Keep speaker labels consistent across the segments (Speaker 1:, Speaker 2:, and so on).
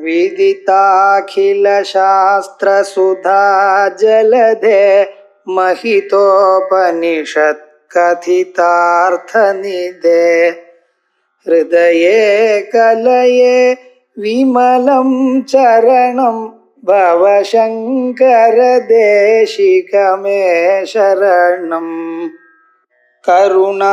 Speaker 1: विदिताखिलशास्त्रसुधा जलधे महितोपनिषत् कथितार्थनिधे हृदये कलये विमलं चरणं भवशङ्कर देशिकमे शरणम् करुणावरुणालय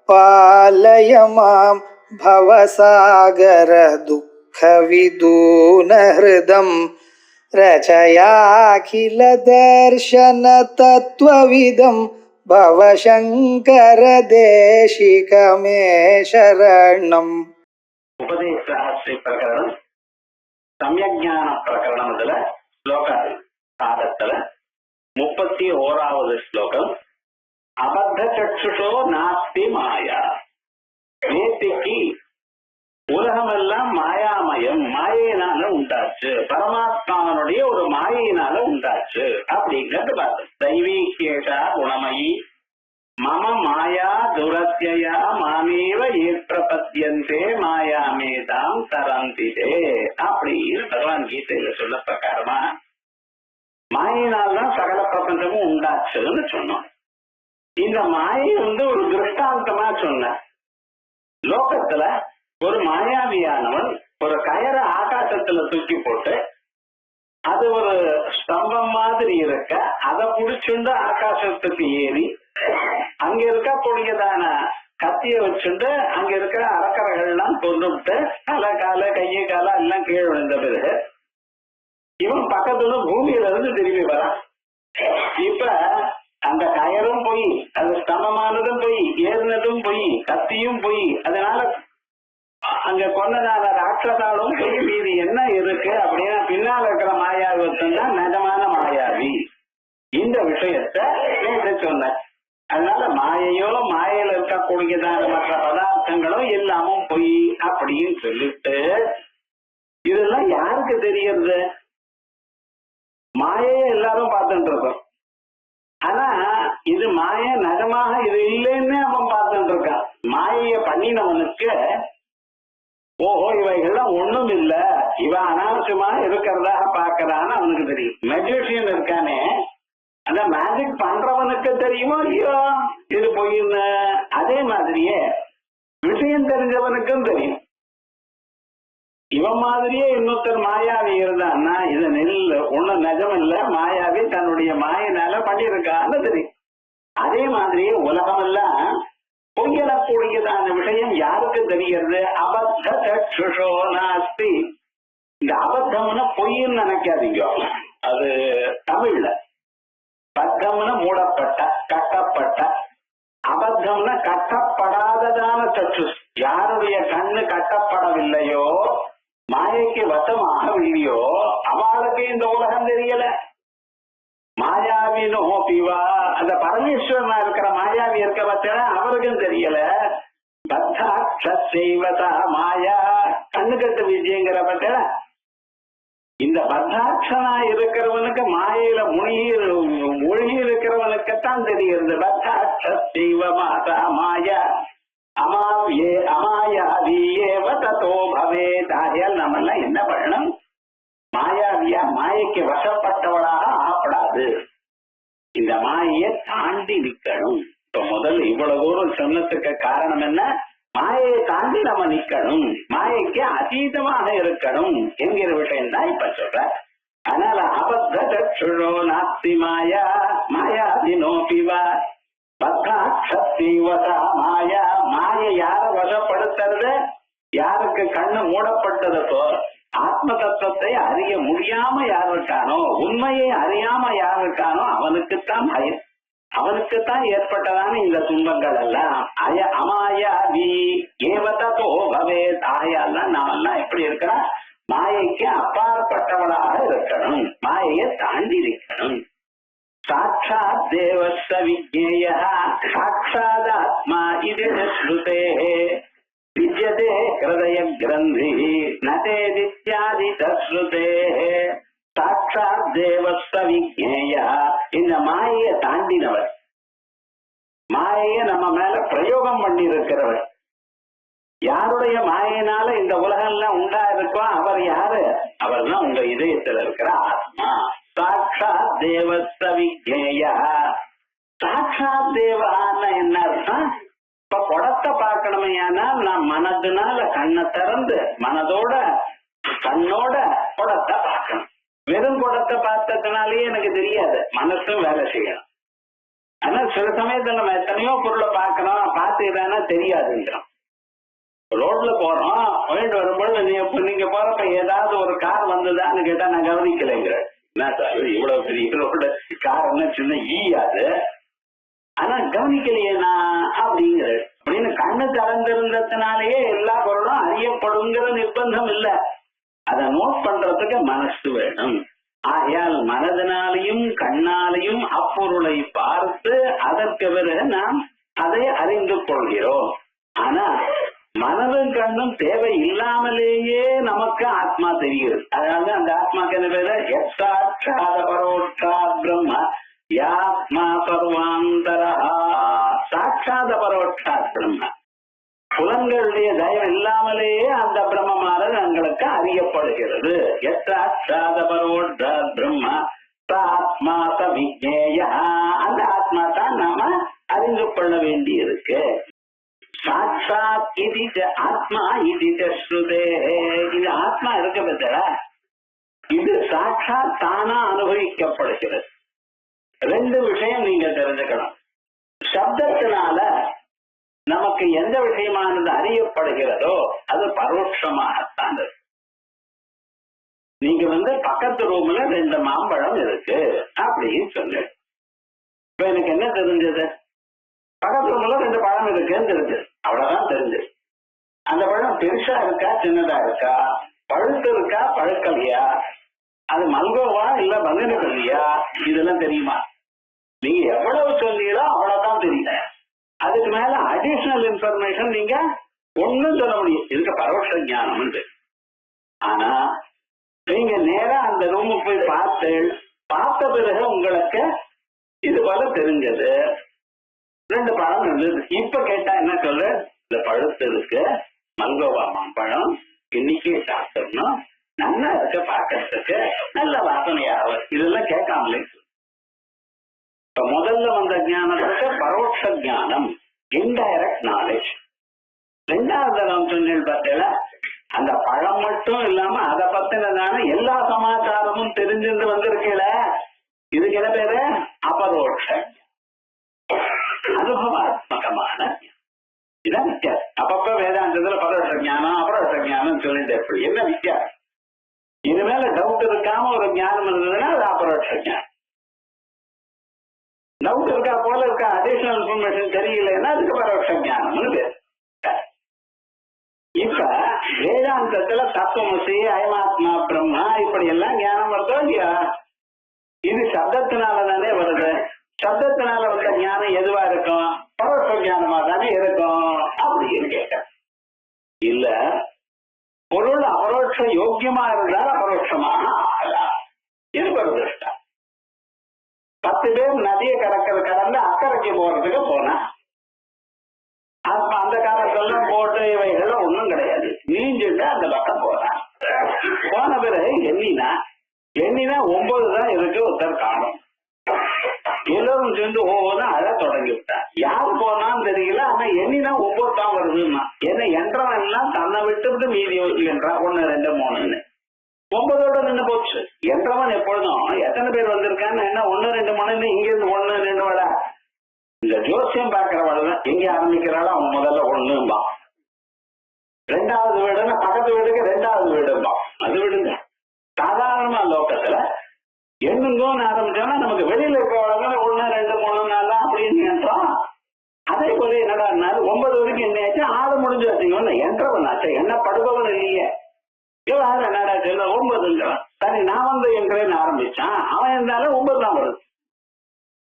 Speaker 1: पालय मां भवसागर दुःखविदूनहृदं रचयाखिल दर्शन तत्त्वविदं भवशङ्कर देशिकमे शरणम्.
Speaker 2: உபதேசாஸ்ரீ பிரகரணம் சமயஞான பிரகரணம் ஸ்லோக சாதத்துல 31வது ஸ்லோகம். அபத்த சக்ஷுஷோ நாஸ்தி மாயா. நேத்திக்கு உலகமெல்லாம் மாயாமயம், மாயினால உண்டாச்சு, பரமாத்மாவனுடைய ஒரு மாயினால உண்டாச்சு அப்படிங்கிறது பார்த்து. தெய்வீகேஷா குணமயி மம மாயா துரத்யா மாமேவ ஏற்றபத்தியந்தே மாயாமேதாம் தரந்திதே அப்படின்னு பகவான் கீதையில சொல்ல பிரகாரமா மாயினால்தான் சகல பிரபஞ்சமும் உண்டாச்சுன்னு சொன்னோம். இந்த மாயை ஒரு திருஷ்டாந்தமா சொன்ன. லோகத்துல ஒரு மாயாவியானவன் ஒரு கயரை ஆகாசத்துல தூக்கி போட்டு அது ஒரு ஸ்தம்பம் மாதிரி இருக்க, அதை புடிச்சுண்டு ஆகாசத்துக்கு ஏறி அங்க இருக்கக்கூடியதான கத்திய வச்சுட்டு அங்க இருக்கிற அரக்கரைகள் எல்லாம் கொண்டுட்டு தலை கால கையை கால எல்லாம் கீழே விழுந்த பிறகு இவன் பக்கத்துல பூமியில இருந்து திரும்பி வரான். இப்ப அந்த கயரும் போய், அது ஸ்தமமானதும் போய், ஏறினதும் போய், கத்தியும் போய், அதனால அங்க கொண்டதான ராட்சசாலும் போய் மீது என்ன இருக்கு அப்படின்னா பின்னால இருக்கிற மாயாவித்தான் தான் நிஜமான மாயாவி. இந்த விஷயத்த நேற்று சொன்ன. அதனால மாயையோ மாயையில இருக்கக்கூடியதான மற்ற பதார்த்தங்களும் எல்லாமும் பொய் அப்படின்னு சொல்லிட்டு இதெல்லாம் யாருக்கு தெரியறது? மாயையை எல்லாரும் பார்த்துட்டு இருக்கோம். ஆனா இது மாய நகமாக இது இல்லைன்னு அவன் பார்த்துட்டு இருக்கான். மாயைய பண்ணினவனுக்கு ஓஹோ இவைகள்லாம் ஒண்ணும் இல்ல, இவன் அனாவசியமா இருக்கிறதா பாக்குறான்னு அவனுக்கு தெரியும். மெஜிஷியன் இருக்கானே, அந்த மேஜிக் பண்றவனுக்கு தெரியுமோ ஐயோ இது பொய்ன்னு. அதே மாதிரியே விஷயம் தெரிஞ்சவனுக்கும் தெரியும். இவன் மாதிரியே இன்னொருத்தர் மாயாவி இருந்தான்னா இது நெல் ஒண்ணு நிஜம் இல்ல, மாயாவி தன்னுடைய மாயினால பண்ணியிருக்கான்னு தெரியும். அதே மாதிரியே உலகம் எல்லாம் பொய்யலக்கூடியதான விஷயம் யாருக்கு தெரிகிறது? அபத்த சக்ஷுஷோ நாஸ்தி. இந்த அபத்தம்னா பொய்ன்னு நினைக்காதீங்க, அது தமிழ்ல. பத்தம்னா மூடப்பட்ட, கட்டப்பட்ட. அபத்தம்னா கட்டப்படாததான சற்று. யாருடைய கண்ணு கட்டப்படவில்லையோ, மாயைக்கு வசமாகவில்லையோ அவளுக்கு இந்த உலகம் தெரியல. மாயாவினோ பிவா, அந்த பரமேஸ்வரனா இருக்கிற மாயாவி இருக்க பத்தியா அவருக்கும் தெரியல. பத்தாட்சைவதா மாயா, கண்ணு கட்டு விஜயங்கிற பத்தியா இந்த பத்தாட்சனா இருக்கிறவனுக்கு மாயையில மொழி இருக்கிறவனுக்குத்தான் தெரிகிறது. பத்தாட்சைவ மாதா மாயா அமாவியே அமாயாவியேவ ததோ பவேத். ஆகையால் நம்ம எல்லாம் என்ன பண்ணணும்? மாயாவியா மாயைக்கு வசப்பட்டவளாக ஆகப்படாது. இந்த மாயையை தாண்டி நிக்கணும். இப்ப முதல்ல இவ்வளவு தூரம் சொன்னதுக்கு காரணம் என்ன? மாயையை தாண்டி நம்ம நிக்கணும், மாயைக்கு அதீதமாக இருக்கணும் என்கிற விஷயம் தான் இப்ப சொல்ற. அதனால அபத்த சக்ஷுஷோ நாஸ்தி மாயா மாயாவினோ பிவா பத்தாட்சைவதா மாயா. மாயை யார வசப்படுத்துறது? யாருக்கு கண்ணு மூடப்பட்டதோ, ஆத்ம தத்துவத்தை அறிய முடியாம யார் இருக்கானோ, உண்மையை அறியாம யார் இருக்கானோ அவனுக்குத்தான் பயம், அவனுக்குத்தான் ஏற்பட்டதான இந்த துன்பங்கள் எல்லாம். அமாயாவி ஏவதோ பவேத். ஆகையால் நாம எல்லாம் எப்படி இருக்கிறோம்? மாயைக்கு அப்பாற்பட்டவளாக இருக்கணும், மாயையை தாண்டி இருக்கணும். சாட்சாத் தேவஸ்ய விஜ்ஞேயः சாட்சாதாத்மா இது ஸ்ருதே விஜ்யதே ஹிருதய கிரந்தி நதேதித்யாதி தஸ்ருதே. சாட்சாத் தேவஸ்ய விஜ்ஞேயः, இந்த மாயையை தாண்டினவர், மாயையை நம்ம மேல பிரயோகம் பண்ணி இருக்கிறவர். யாருடைய மாயினால இந்த உலக உண்டா இருக்கோ அவர் யாரு? அவர் தான் உங்க இதயத்துல இருக்கிற ஆத்மா. சாட்சாத் தேவஸ்த விஜ்ஞேய. சாட்சாத் தேவான்னு என்ன அர்த்தம்? இப்ப குடத்தை பார்க்கணுமே, ஆனால் நான் மனதுனால கண்ணை திறந்து மனதோட கண்ணோட குடத்தை பார்க்கணும். வெறும் குடத்தை பார்த்ததுனாலயே எனக்கு தெரியாது, மனசும் வேலை செய்யணும். ஆனா சில சமயத்துல நம்ம எத்தனையோ பொருளை பார்க்கணும், பார்த்துக்கிட்டானா தெரியாதுன்றோம். ரோட்ல போறோம், போயிட்டு வரும்போது நீங்க போறப்ப ஏதாவது ஒரு கார் வந்ததான்னு கேட்டா நான் கவனிக்கலைங்கிற. என்ன சார் இவ்வளவு பெரிய ரோடு, கார் என்ன சின்ன ஈயாது, ஆனா கவனிக்கலையேனா அப்படிங்கிறது. அப்படின்னு கண்ணு திறந்திருந்ததுனாலேயே எல்லா பொருளும் அறியப்படுங்கிற நிர்பந்தம் இல்லை. அதை நோட் பண்றதுக்கு மனசு வேணும். ஆகையால் மனதினாலையும் கண்ணாலையும் அப்பொருளை பார்த்து அதற்கு பிறகு நாம் அதை அறிந்து கொள்கிறோம். ஆனா மனதும் கண்ணும் தேவை இல்லாமலேயே நமக்கு ஆத்மா தெரிகிறது. அதனால அந்த ஆத்மாக்கு என்ன பேரு? யக்ஷாட்சாத பரோட்சா பிரம்ம யாத்மா சர்வாந்தரா. சாட்சாத பரோட்சா பிரம்ம. புலன்களுடைய தயம் இல்லாமலேயே அந்த பிரம்மமானது எங்களுக்கு அறியப்படுகிறது. யக்ஷாட்சாத பரோட்சா பிரம்ம ஆத்மா சவிஜ்ஞேய. அந்த ஆத்மா தான் நாம அறிந்து கொள்ள வேண்டி இருக்கு. சாட்சாத் இது ஆத்மா இது ஸ்ருதே. இது ஆத்மா இருக்க பத்தில இது சாட்சாத் தானா அனுபவிக்கப்படுகிறது. ரெண்டு விஷயம் நீங்க தெரிஞ்சுக்கணும். சப்தத்தினால நமக்கு எந்த விஷயமானது அறியப்படுகிறதோ அது பரோட்சமாகத்தான் இருக்கு. நீங்க பக்கத்து ரூம்ல 2 மாம்பழம் இருக்கு அப்படின்னு சொல்லு. இப்ப எனக்கு என்ன தெரிஞ்சது? பக்கத்து ரூம்ல 2 பழம் இருக்குன்னு தெரிஞ்சது, அவ்வளவுதான் தெரிஞ்சது. அந்த பழம் பெருசா இருக்கா சின்னதா இருக்கா, பழுத்து இருக்கா பழுக்கலையா, அது மல்கோவா இல்ல பங்கனப்பள்ளியா, இதெல்லாம் தெரியுமா? நீங்க எவ்வளவு சொன்னீங்களோ அவ்வளவுதான் தெரியல. அதுக்கு மேல அடிஷனல் இன்ஃபர்மேஷன் நீங்க ஒண்ணும் சொல்ல முடியும். இதுக்கு பரோட்ச ஞானம் உண்டு. ஆனா நீங்க நேரா அந்த ரூமுக்கு போய் பார்த்த பிறகு உங்களுக்கு இது போல தெரிஞ்சது. 2 பழம் இருந்தது. இப்ப கேட்டா என்ன சொல்ற? இந்த பழுத்து இருக்கு, மல்கோவா மாம்பழம், இன்னைக்கே சாப்பிடணும், நல்லா இருக்க, பாக்கிறதுக்கு நல்ல வாசனையாக, இதெல்லாம் கேட்காமலே. இப்ப முதல்ல வந்த ஞானத்துக்கு பரோட்ச ஞானம், இன்டைரக்ட் நாலேஜ். 2வது தரம் சொன்னேன் பார்த்தீங்களா, அந்த பழம் மட்டும் இல்லாம அதை பத்தினதான எல்லா சமாச்சாரமும் தெரிஞ்சுட்டு வந்திருக்கல. இதுக்கு என்ன பேரு? அபரோட்ச அனுபவாத்மகமான. இதான் வித்தியாசம். அப்பப்ப வேதாந்தத்துல பரோட்ச ஞானம் அபரோட்ச ஞானம் சொல்லிட்டு எப்படி என்ன வித்தியாசம்? இது மேல டவுட் இருக்காம ஒரு ஞானம் இருந்ததுன்னா அது அபரோட்ச ஞானம். டவுட் இருக்கா போல இருக்கா, அடிஷனல் இன்ஃபர்மேஷன் தெரியலன்னா அதுக்கு பரோட்ச ஞானம்னு பேரு. இப்ப வேதாந்தத்துல தத்துவமசி, அயமாத்மா பிரம்மா இப்படி எல்லாம் ஞானம் வருதோ இல்லையா? இது சப்தத்தினாலதானே வருது. சப்தத்தினால வந்த ஞானம் எதுவா இருக்கும்? பரோட்ச ஞானமா தானே இருக்கும் அப்படின்னு கேட்ட. இல்ல, பொருள் அபரோட்ச யோக்கியமா இருந்தால் அபரோட்சமாக ஆகலாம். இது ஒரு திருஷ்டா. 10 பேர் நதியை கடந்து அக்கறைக்கு போறதுக்கு போனா அந்த காலத்துல போட்டு இவைகள் ஒண்ணும் கிடையாது. நீஞ்சிட்டு அந்த பக்கம் போறான். போன பிறகு எண்ணினா 9 தான் இருக்கு, ஒருத்தர் காணும். எல்லோரும் சேர்ந்து ஒவ்வொரு அழ தொடங்கி விட்டான். யாரு போனான்னு தெரியல, ஆனா எண்ணினா 9 தான் வருதுன்னா. ஏன்னா என்றவன் எல்லாம் தன்னை விட்டு மீதி என்றான் 1 2 3ன்னு 9ஓட நின்று போச்சு. என்றவன் எப்பொழுதும் எத்தனை பேர் வந்திருக்கான்னு என்ன 1 2 3ன்னு இங்க இருந்து 1 2 வர. இந்த ஜோசியம் பாக்குறவள் தான் எங்க ஆரம்பிக்கிறாளோ அவன் முதல்ல 1 2வது வீடுன்னா பக்கத்து வீடுக்கு 2வது வீடும்பா. அது விடுங்க. சாதாரணமா லோகத்துல எண்ணுங்கன்னு ஆரம்பிச்சோம்னா நமக்கு வெளியில இருக்கிறவங்க 1 2 3 4 அப்படின்னு நினைச்சோம். அதே போல என்னடா 9 வரைக்கும் என்ன ஆச்சு? 6 முடிஞ்சு வச்சுக்கோன்னு என்றவன் ஆச்சு. என்ன படுபவன் இல்லையே. இவன் என்னடா சொல்ல 9ங்கிறான். சரி நான் என்றேன்னு ஆரம்பிச்சான். அவன் இருந்தாலும் 9 தான் வருது.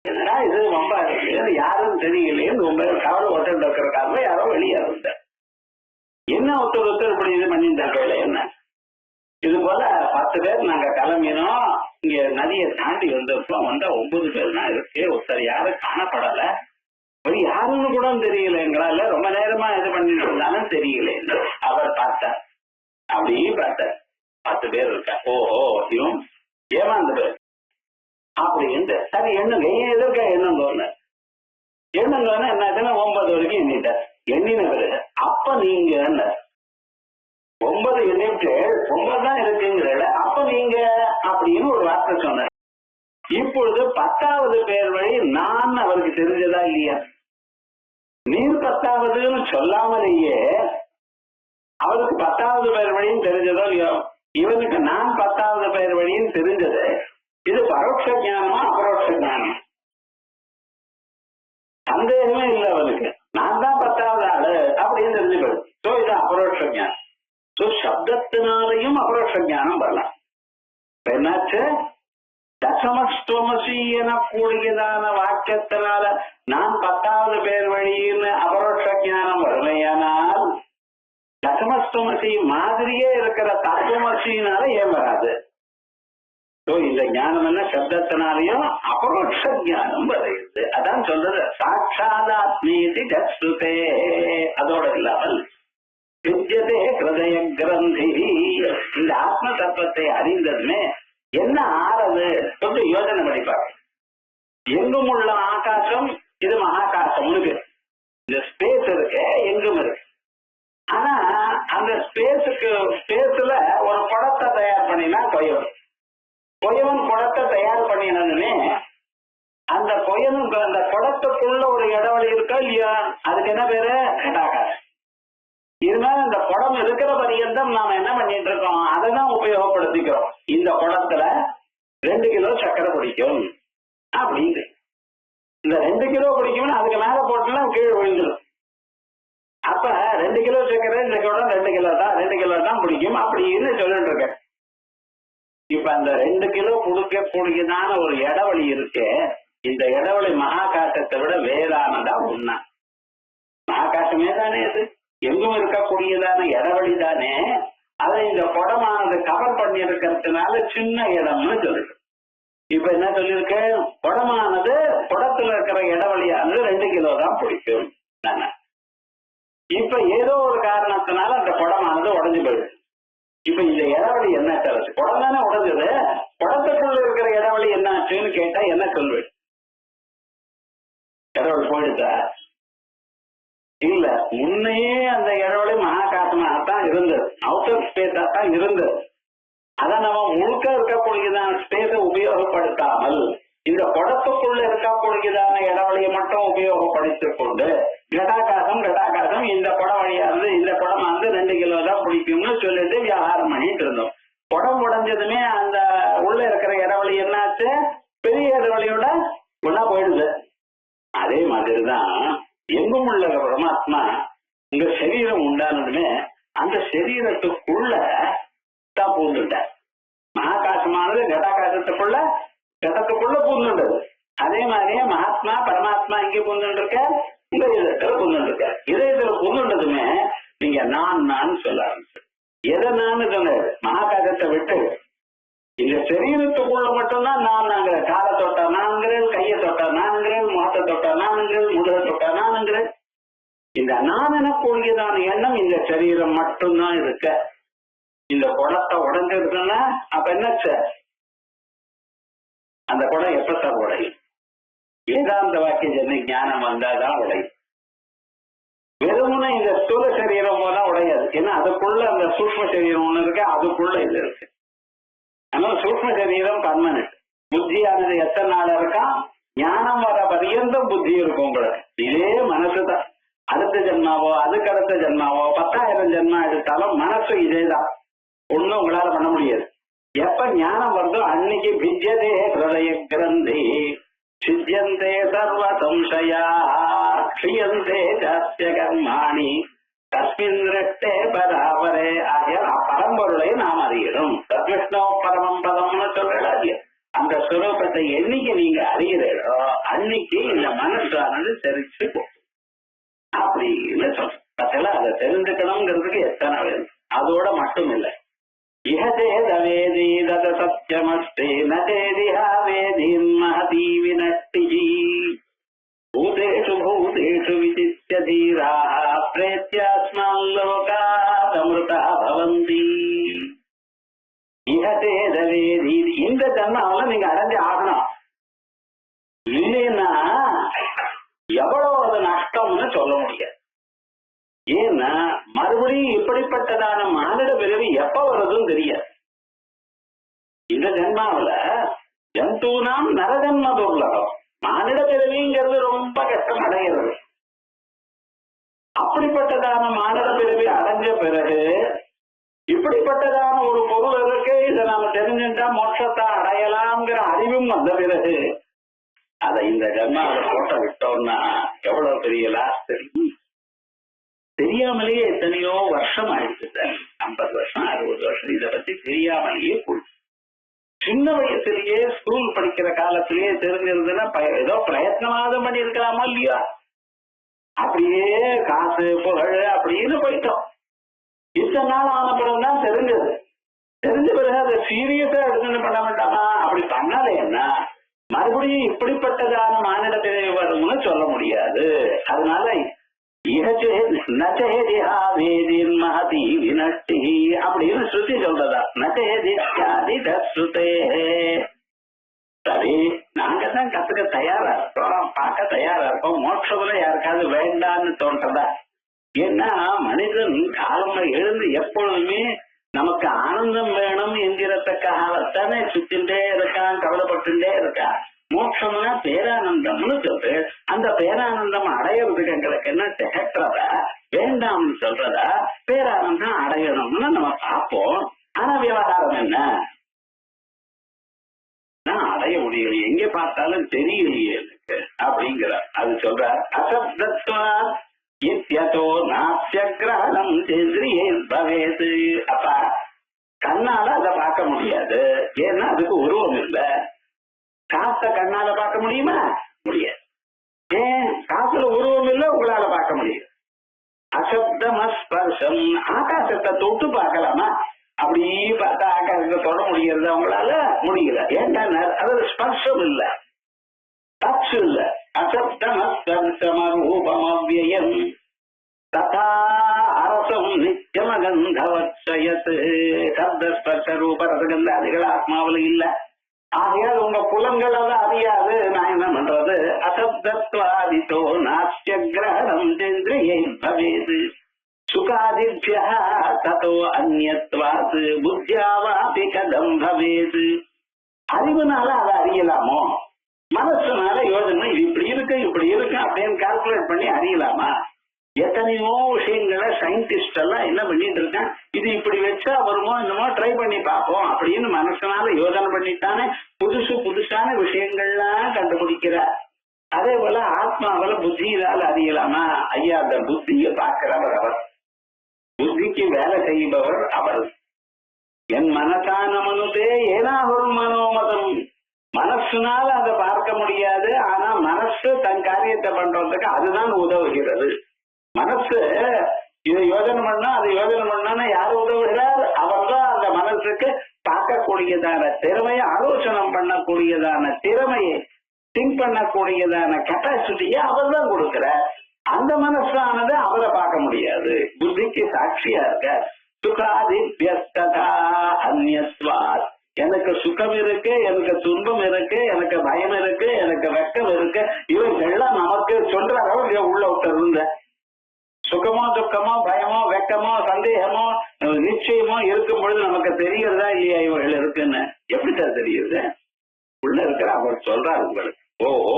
Speaker 2: என்னடா இது ரொம்ப இருக்கு, யாரும் தெரியலையே. 9 கவலை ஒருத்தர் இருக்கிறக்காக யாரோ வெளியே இருந்த என்ன ஒருத்தர் இப்படி இது பண்ணிட்டு இருக்கையில என்ன. இது போல 10 பேர் நாங்க கிளம்பினோம். இங்க நதியை தாண்டி வந்திருக்கோம். 9 பேர் தான் இருக்கு. ஒருத்தர் யாரும் காணப்படல. ஒரு யாருன்னு கூட தெரியல. எங்களால ரொம்ப நேரமா இது பண்ணிட்டு இருந்தாலும் தெரியல. அவர் பார்த்தார். அப்படி அப்படி பார்த்தார். 10 பேர் இருக்கா. ஓஹோ இவன் ஏமாந்த பேர் அப்படின்ட்டு சரி எண்ணுங்க, எதற்கா எண்ணுங்க எண்ணுங்கன்னா என்னாச்சுன்னா 9 வரைக்கும் எண்ணிட்டார். எண்ணின பிறகு அப்ப நீங்க 9 எண்ணிட்டு 9 தான் இருக்குங்கிற அப்ப நீங்க அப்படின்னு ஒரு வார்த்தை சொன்னார். இப்பொழுது 10வது பேர் வழி நான் அவருக்கு தெரிஞ்சதா இல்லையா? நீர் 10வதுன்னு சொல்லாமலேயே அவருக்கு 10வது பேர் வழியும் தெரிஞ்சதோ இல்லையோ? இவனுக்கு நான் 10வது பேர் வழியும் தெரிஞ்சது. இது பரோட்ச ஞானமா அபரோட்ச ஞானம்? சந்தேகமே இல்லை அவனுக்கு. நான் தான் 10வது ஆளு அப்படின்னு தெரிஞ்சுக்கிறது. சோ இது அபரோட்ச ஞானம். சோ சப்தத்தினாலையும் அபரோட்ச ஞானம் வரலாம். என்னாச்சு? தசமஸ்துவமசி எனக்கூடியதான வாக்கியத்தினால நான் 10வது பேர் வழின்னு அபரோட்ச ஞானம் வறுமையானால் தசமஸ்துவமசி மாதிரியே இருக்கிற தத்துவமசினால ஏன் வராது? இந்த ஞானம் என்ன சப்தத்தினாலையும் அபரோட்ச ஞானம் வருது. அதான் சொல்றது சாட்சாதாத்மீதி ஜஸ்ருதே. அதோட இல்லாமல் வித்யதே ஹிருதய கிரந்தி. இந்த ஆத்ம தத்துவத்தை அறிந்ததுமே என்ன ஆறது கொஞ்சம் யோசனை படிப்பாங்க. எங்கும் உள்ள ஆகாசம் இது மகாகாசம். இந்த ஸ்பேஸ் இருக்கு, எங்கும் இருக்கு. ஆனா அந்த ஸ்பேஸ்ல ஒரு குடத்தை தயார் பண்ணினா கொயவன் குடத்தை தயார் பண்ணினதுமே அந்த அந்த குடத்துக்குள்ள ஒரு இடைவெளி இருக்கா இல்லையா? அதுக்கு என்ன பேரு? கடாகாசம். இருந்தாலும் இந்த குடம் இருக்கிற பரியந்தம் நாம என்ன பண்ணிட்டு இருக்கோம்? அதை தான் உபயோகப்படுத்திக்கிறோம். இந்த குடத்துல 2 கிலோ சர்க்கரை பிடிக்கும் அப்படின்னு. இந்த 2 கிலோ பிடிக்கும்னு அதுக்கு மேல போட்டோம்னா கீழே விழுந்துடும். அப்ப 2 கிலோ சர்க்கரை இந்த குடம் 2 கிலோ தான் பிடிக்கும் அப்படின்னு சொல்லிட்டு இருக்க. இப்ப அந்த 2 கிலோ கொடுக்கக்கூடியதான ஒரு இடைவெளி இருக்கு. இந்த இடைவெளி மகாகாசத்தை விட வேறானதா ஒண்ணா? மகாகாசமே தானே அது, எங்கும் இருக்கக்கூடியதான இடைவெளி தானே. அதை இந்த குடமானது கவர் பண்ணி இருக்கிறதுனால சின்ன இடம்னு சொல்லிட்டு. இப்ப என்ன சொல்லிருக்கு? குடமானது குடத்துல இருக்கிற இடைவெளியானது 2 கிலோ தான் பிடிக்கும். இப்ப ஏதோ ஒரு காரணத்தினால அந்த குடமானது உடஞ்சு போயிடுது. இப்ப இந்த இடைவெளி என்ன தரது? குடம் தானே உடஞ்சது. குடத்துக்குள்ள இருக்கிற இடைவெளி என்ன ஆச்சுன்னு கேட்டா என்ன சொல்வேன்? இடைவெளி போயிடுதா? இல்ல, முன்னையே அந்த இடைவெளி மகாகாசமாகத்தான் இருந்தது, அவுட்டர் ஸ்பேஸா தான் இருந்தது. அதை நம்ம முழுக்க இருக்கக்கூடியதான ஸ்பேஸை உபயோகப்படுத்தாமல் இந்த குடத்துக்குள்ள இருக்கக்கூடியதான இடைவெளியை மட்டும் உபயோகப்படுத்திக் கொண்டு கடாகாசம் இந்த குடம் வழியானது இந்த குடமானது 2 கிலோ தான் பிடிக்கும்னு சொல்லிட்டு வியாபாரம் பண்ணிட்டு இருந்தோம். குடம் உடைஞ்சதுமே அந்த உள்ள இருக்கிற இடைவெளி என்னாச்சு? பெரிய இடைவெளியோட ஒன்னா போயிடுது. அதே மாதிரிதான் எங்கும் உள்ள பரமாத்மா உங்க சரீரம் உண்டானதுமே அந்த சரீரத்துக்குள்ள தான் பூந்துட்டார். மகாகாசமானது கடத்துக்குள்ள பூந்துண்டது. அதே மாதிரியே மகாத்மா பரமாத்மா இங்கே பூந்துட்டு இருக்க, உங்க இதயத்துல பூந்துட்டு இருக்க. இதயத்துல பூந்துண்டதுமே நீங்க நான் சொல்ல ஆரம்பிச்சு. எதை நான் சொன்னாரு? மகாகாசத்தை விட்டு இந்த சரீரத்துக்குள்ள மட்டும்தான் நான்ங்கிற. காலை தொட்டா நான்கிறேன், கையை தொட்டா நான்கிறேன், முகத்தை தொட்டா நான்கிறேன், முதுகை தொட்டா நான்கிறேன். இந்த நான் எனக்கூடியதான எண்ணம் இந்த சரீரம் மட்டும்தான் இருக்க. இந்த குடத்தை உடஞ்சிருக்குன்னா அப்ப என்ன சார்? அந்த குடம் எப்ப சார் உடையும்? வேதாந்த வாக்கிய ஜென்ம ஞானம் வந்தாதான் உடையும். வெறுமனே இந்த ஸ்தூல சரீரம் போல உடையாது. ஏன்னா அதுக்குள்ள அந்த சூக்ம சரீரம் ஒண்ணு இருக்கு, அதுக்குள்ள இது இருக்கு. அதனால சூக்ம சரீரம் பர்மனன்ட். புத்தியானது எத்தனை நாள் இருக்கா? ஞானம் வர பரியந்தம் புத்தி இருக்கும் உங்களுக்கு. இதே மனசுதான். அடுத்த ஜென்மாவோ அதுக்கு அடுத்த ஜென்மாவோ 10,000 ஜென்மா எடுத்தாலும் மனசு இதேதான். ஒண்ணும் உங்களால பண்ண முடியாது. எப்ப ஞானம் வருதோ அன்னைக்கு வித்யதே ஹிருதய கிரந்தி சித்யந்தே சர்வ சம்சயா க்ஷியந்தே ஜாஸ்ய கர்மாணி தஸ்மின் திருஷ்டே பராபரே. ஆகிய பரம்பொருளை நாம் அறியணும். தத்விஷ்ணோ பரமம் பதம்னு சொல்றாங்க. அந்த ஸ்வரூபத்தை என்னைக்கு நீங்க அறிகிறீர்களோ அன்னைக்கு இந்த மனசானது தெரிச்சு போகும் அப்படின்னு சொல்ல. அதை தெரிஞ்சுக்கணுங்கிறதுக்கு எத்தனை வேணும். அதோட மட்டும் இல்லை. இஹதேதவேதி தத சத்யமஸ்தே நேதிஹா வேதீன் மஹதீ வினஷ்டிஜி பூதேஷு பூதேஷு விசித்ய தீராः பிரேத்யாஸ்மான் லோகாத் அமிர்தா பவந்தி. ஜன்மாவில நீங்க அடைஞ்சு ஆகணும். இல்லைன்னா எவ்வளவு அது நஷ்டம்னு சொல்ல முடியாது. ஏன்னா மறுபடியும் இப்படிப்பட்டதான மானிட பிறவி எப்ப வருதுன்னு தெரியாது. இந்த ஜென்மாவில ஜந்தூனாம் நரஜன்ம துர்லபம், மானிட பிறவிங்கிறது ரொம்ப கஷ்டம் அடைகிறது. அப்படிப்பட்டதான மானிட பிறவி அடைஞ்ச பிறகு இப்படிப்பட்டதான ஒரு பொருள் இருக்கு, இதை நாம தெரிஞ்சுட்டா மோட்சத்தை அடையலாம்ங்கிற அறிவும் வந்த பிறகு அதை இந்த ஜன்மாவில போட்ட விட்டோம்னா எவ்வளவு பெரிய லாஸ் தெரியும். தெரியாமலேயே எத்தனையோ வருஷம் ஆயிடுச்சு சார், 50 வருஷம் 60 வருஷம் இதை பத்தி தெரியாமலேயே போயிடுச்சு. சின்ன வயசுலயே ஸ்கூல் படிக்கிற காலத்திலேயே தெரிஞ்சிருந்ததுன்னா ஏதோ பிரயத்னமாவது பண்ணி இருக்கலாமா இல்லையா? அப்படியே காசு புகழ் அப்படின்னு போயிட்டோம். இத்தனை நாள் ஆன பிறகுதான் தெரிஞ்சது. தெரிஞ்ச பிறகு அதை சீரியஸா எடுத்துட்டு பண்ண வேண்டாமா? அப்படி பண்ணாலே என்ன மறுபடியும் இப்படிப்பட்டதான மானிட பிறவி வரும்னு சொல்ல முடியாது. அதனால அப்படின்னு ஸ்ருதி சொல்றதா, சரி நாங்க தான் கத்துக்க தயாரா இருக்கோம், பார்க்க தயாரா இருக்கோம். மோட்சத்துல யாருக்காவது வேண்டான்னு தோன்றதா? ஏன்னா மனிதன் காலமா எழுந்து எப்பொழுதுமே நமக்கு ஆனந்தம் வேணும் என்கிறதுக்காகத்தானே சுத்தின்றே இருக்கான், கவலைப்பட்டுட்டே இருக்கான். மோட்சம்னா பேரானந்தம்னு சொல்றது. அந்த பேரானந்தம் அடையிறதுக்கு எங்களுக்கு என்ன திகற்றதா, வேண்டாம்னு சொல்றதா, பேரானந்தம் அடையணும்னு நம்ம பார்ப்போம். ஆனா விவகாரம் என்ன, நான் அடைய முடியலையே, எங்க பார்த்தாலும் தெரியலையே எனக்கு அப்படிங்கிற. அது சொல்ற அசப்தத்வா இத்யதோ நாஸ்ய கிரஹணம் சேந்திரியே பவேது. அப்ப கண்ணால அதை பார்க்க முடியாது, ஏன்னா அதுக்கு உருவம் இல்லை. காசை கண்ணால பார்க்க முடியுமா? முடியாது. ஏன்? காசுல உருவம் இல்லை, உங்களால பார்க்க முடியும். அசப்தமஸ்பர்ஷம், ஆகாசத்தை தொட்டு பார்க்கலாமா? அப்படி பார்த்தா ஆகாசத்தை தொட முடிகிறது அவங்களால? முடியல. ஏன்டா அது ஸ்பர்ஷம் இல்ல, டச் இல்ல. அசப்தமஸ்பர்ஷமரூபமவ்யயம் ததா அரசம் நித்தியமகந்தவத்சயத். சப்த ஸ்பர்ஷ ரூப ரசகந்தாதிகள் ஆத்மாவில் இல்ல. ஆகையால் உங்க புலன்களால அறியாது. நான் என்ன பண்றது? அசப்தத்வாதிதோ நாஸ்ய கிரஹணம் சேந்திரியே பவேது. சுகாதிபிய ததோ அந்யத்வாத் புத்தியாவாபி கதம் பவேது. அறிவுனால அதை அறியலாமோ? மனசுனால யோசனை இது இப்படி இருக்கு இப்படி இருக்கு அப்படின்னு கால்குலேட் பண்ணி அறியலாமா? எத்தனையோ விஷயங்களை சயின்டிஸ்ட் எல்லாம் என்ன பண்ணிட்டு இருக்கான், இது இப்படி வச்சா வருமோ என்னமோ ட்ரை பண்ணி பார்ப்போம் அப்படின்னு மனசனால யோசனை பண்ணிட்டானே புதுசு புதுசான விஷயங்கள்லாம் கண்டுபிடிக்கிறார். அதே போல ஆத்மாவில புத்தியினால அறியலாமா? ஐயா, அந்த புத்தியை பார்க்கிறவர் அவர், புத்திக்கு வேலை செய்பவர் அவர். என் மனசான மனுதே ஏனாகும் மனோமதம். மனசுனால அதை பார்க்க முடியாது, ஆனா மனசு தன் காரியத்தை பண்றதுக்கு அதுதான் உதவுகிறது. மனசு இதை யோஜனை பண்ணா அது யோஜனை பண்ணா யாரு உதவுகிறார்? அவர் தான் அந்த மனசுக்கு பார்க்கக்கூடியதான திறமையை, ஆலோசனை பண்ணக்கூடியதான திறமையை, திங்க் பண்ணக்கூடியதான கெப்பாசிட்டியை அவர் தான் கொடுக்கிறார். அந்த மனசானது அவரை பார்க்க முடியாது, புத்திக்கு சாட்சியா இருக்க. சுகாதிபியஸ்ததா அந்யஸ்வாத். எனக்கு சுகம் இருக்கு, எனக்கு துன்பம் இருக்கு, எனக்கு பயம் இருக்கு, எனக்கு வெக்கம் இருக்கு, இவைகள்லாம் நமக்கு சொல்றாரோ இல்லையோ உள்ள விட்டு இருந்த சுகமோ துக்கமோ பயமோ வெக்கமோ சந்தேகமோ நிச்சயமோ இருக்கும் பொழுது நமக்கு தெரிகிறதா இல்லையா இவர்கள் இருக்குன்னு? எப்படித்தான் தெரியுது? உள்ள இருக்கிற அவர் சொல்றார் உங்களுக்கு. ஓஹோ,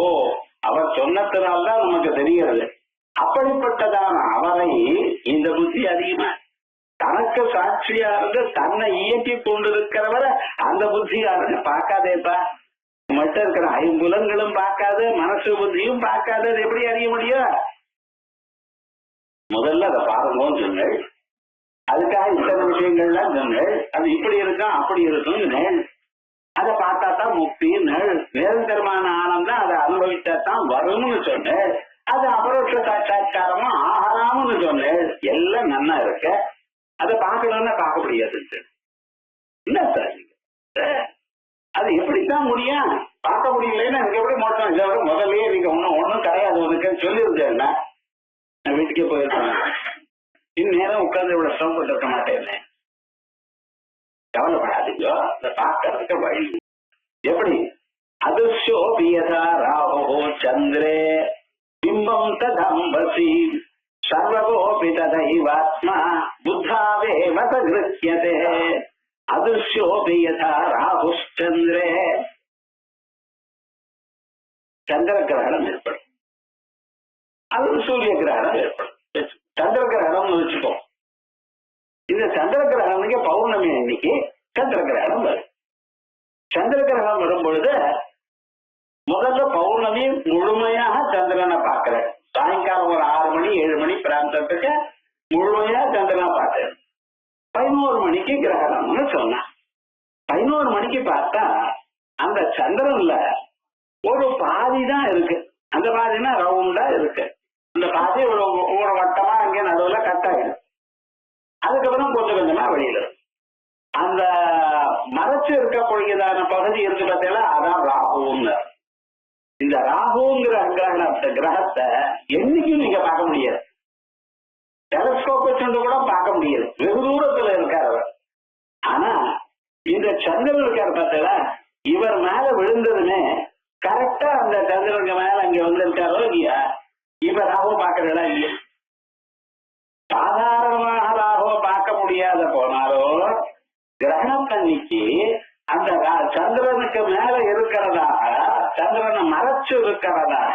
Speaker 2: அவர் சொன்னதுனால்தான் நமக்கு தெரிகிறது. அப்படிப்பட்டதான அவரை இந்த புத்தி அதிகமா தனக்கு சாட்சியா இருந்து தன்னை இயக்கி கொண்டிருக்கிறவரை அந்த புத்தியானது பார்க்காதேப்பா. மட்டும் இருக்கிற ஐம்புலன்களும் பார்க்காது, மனசு புத்தியும் பார்க்காது, அது எப்படி அறிய முடியும்? முதல்ல அதை பாருங்கன்னு சொன்னேன். அதுக்காக இத்தனை விஷயங்கள்லாம் சொன்னேன். அது இப்படி இருக்கும் அப்படி இருக்கும் நேள். அதை பார்த்தா தான் முக்தி நேள். நிரந்தரமான ஆனந்தம் அதை அனுபவித்தா தான் வரும்னு சொன்னேன். அது அபரோட்ச சாட்சா்காரமும் ஆகலாம்னு சொன்னேன். எல்லாம் நன்னா இருக்க, அதை பார்க்கணும்னா பார்க்க முடியாது. என்ன சார் அது எப்படித்தான் முடியும்? பார்க்க முடியலன்னா எனக்கு எப்படி மோட்டம்? இதை விட முதல்லயே நீங்க ஒன்னும் கிடையாது உனக்கு சொல்லியிருந்தேன்னா நான் வீட்டுக்கே போயிருப்பேன். இந்நேரம் உட்கார்ந்து இவ்வளவு சிரமப்பட்டு இருக்க மாட்டேன்னு. கவலைப்படாதீங்க, அதை பார்க்கறதுக்கு வழி எப்படி அதிர்ஷ்யோபி யதா ராஹோ சந்திரே பிம்பம் ததம்பசி சர்வகோபி ததைவாத்மா புத்தாவேவ தகிருஹ்யதே அதிர்ஷ்யோபி யதா ராஹுச்சந்திரே. சந்திர கிரகணம் ஏற்படும், அது சூரிய கிரகணம் ஏற்படும். சந்திர கிரகணம் வச்சுக்கோ. இந்த சந்திர கிரகணம் பௌர்ணமி அன்னைக்கு சந்திர கிரகணம் வரும். சந்திர கிரகணம் வரும் பொழுது முதல்ல பௌர்ணமி முழுமையாக சந்திரனை பார்க்கிறேன். சாயங்காலம் ஒரு 6 மணி 7 மணி பிராந்தத்துக்கு முழுமையா சந்திரனை பார்த்தேன். 11 மணிக்கு கிரகணம்னு சொன்னான். 11 மணிக்கு பார்த்தா அந்த சந்திரன்ல ஒரு பாதி தான் இருக்கு. அந்த பாதினா ரவுண்டா இருக்கு. அந்த பாதி ஒரு வட்டமா அங்கே நடுவுல கட் ஆயிடும். அதுக்கப்புறம் கொஞ்சம் கொஞ்சமா வெளியில அந்த மறைச்சு இருக்கக்கூடியதான பகுதி இருக்கு பார்த்தீங்களா, அதான் ராகுன்னு. இந்த ராகுங்கிற கிரகத்தை என்னைக்கும் நீங்க பார்க்க முடியாது. டெலஸ்கோப் வச்சு கூட பார்க்க முடியாது, வெகு தூரத்துல இருக்கார் அவர். ஆனா இந்த சந்திரன் இருக்கார் பார்த்தீங்களா, இவர் மேல விழுந்ததுமே கரெக்டா அந்த சந்திரனுக்கு மேல அங்க வந்திருக்காரோ இல்லையா, இவர் ராகுவை பார்க்கறதா இல்லையா. சாதாரணமாக ராகுவை பார்க்க முடியாத போனாலோ கிரகணத்தன்னைக்கு அந்த சந்திரனுக்கு மேல இருக்கிறதாக, சந்திரனை மறைச்சு இருக்கிறதாக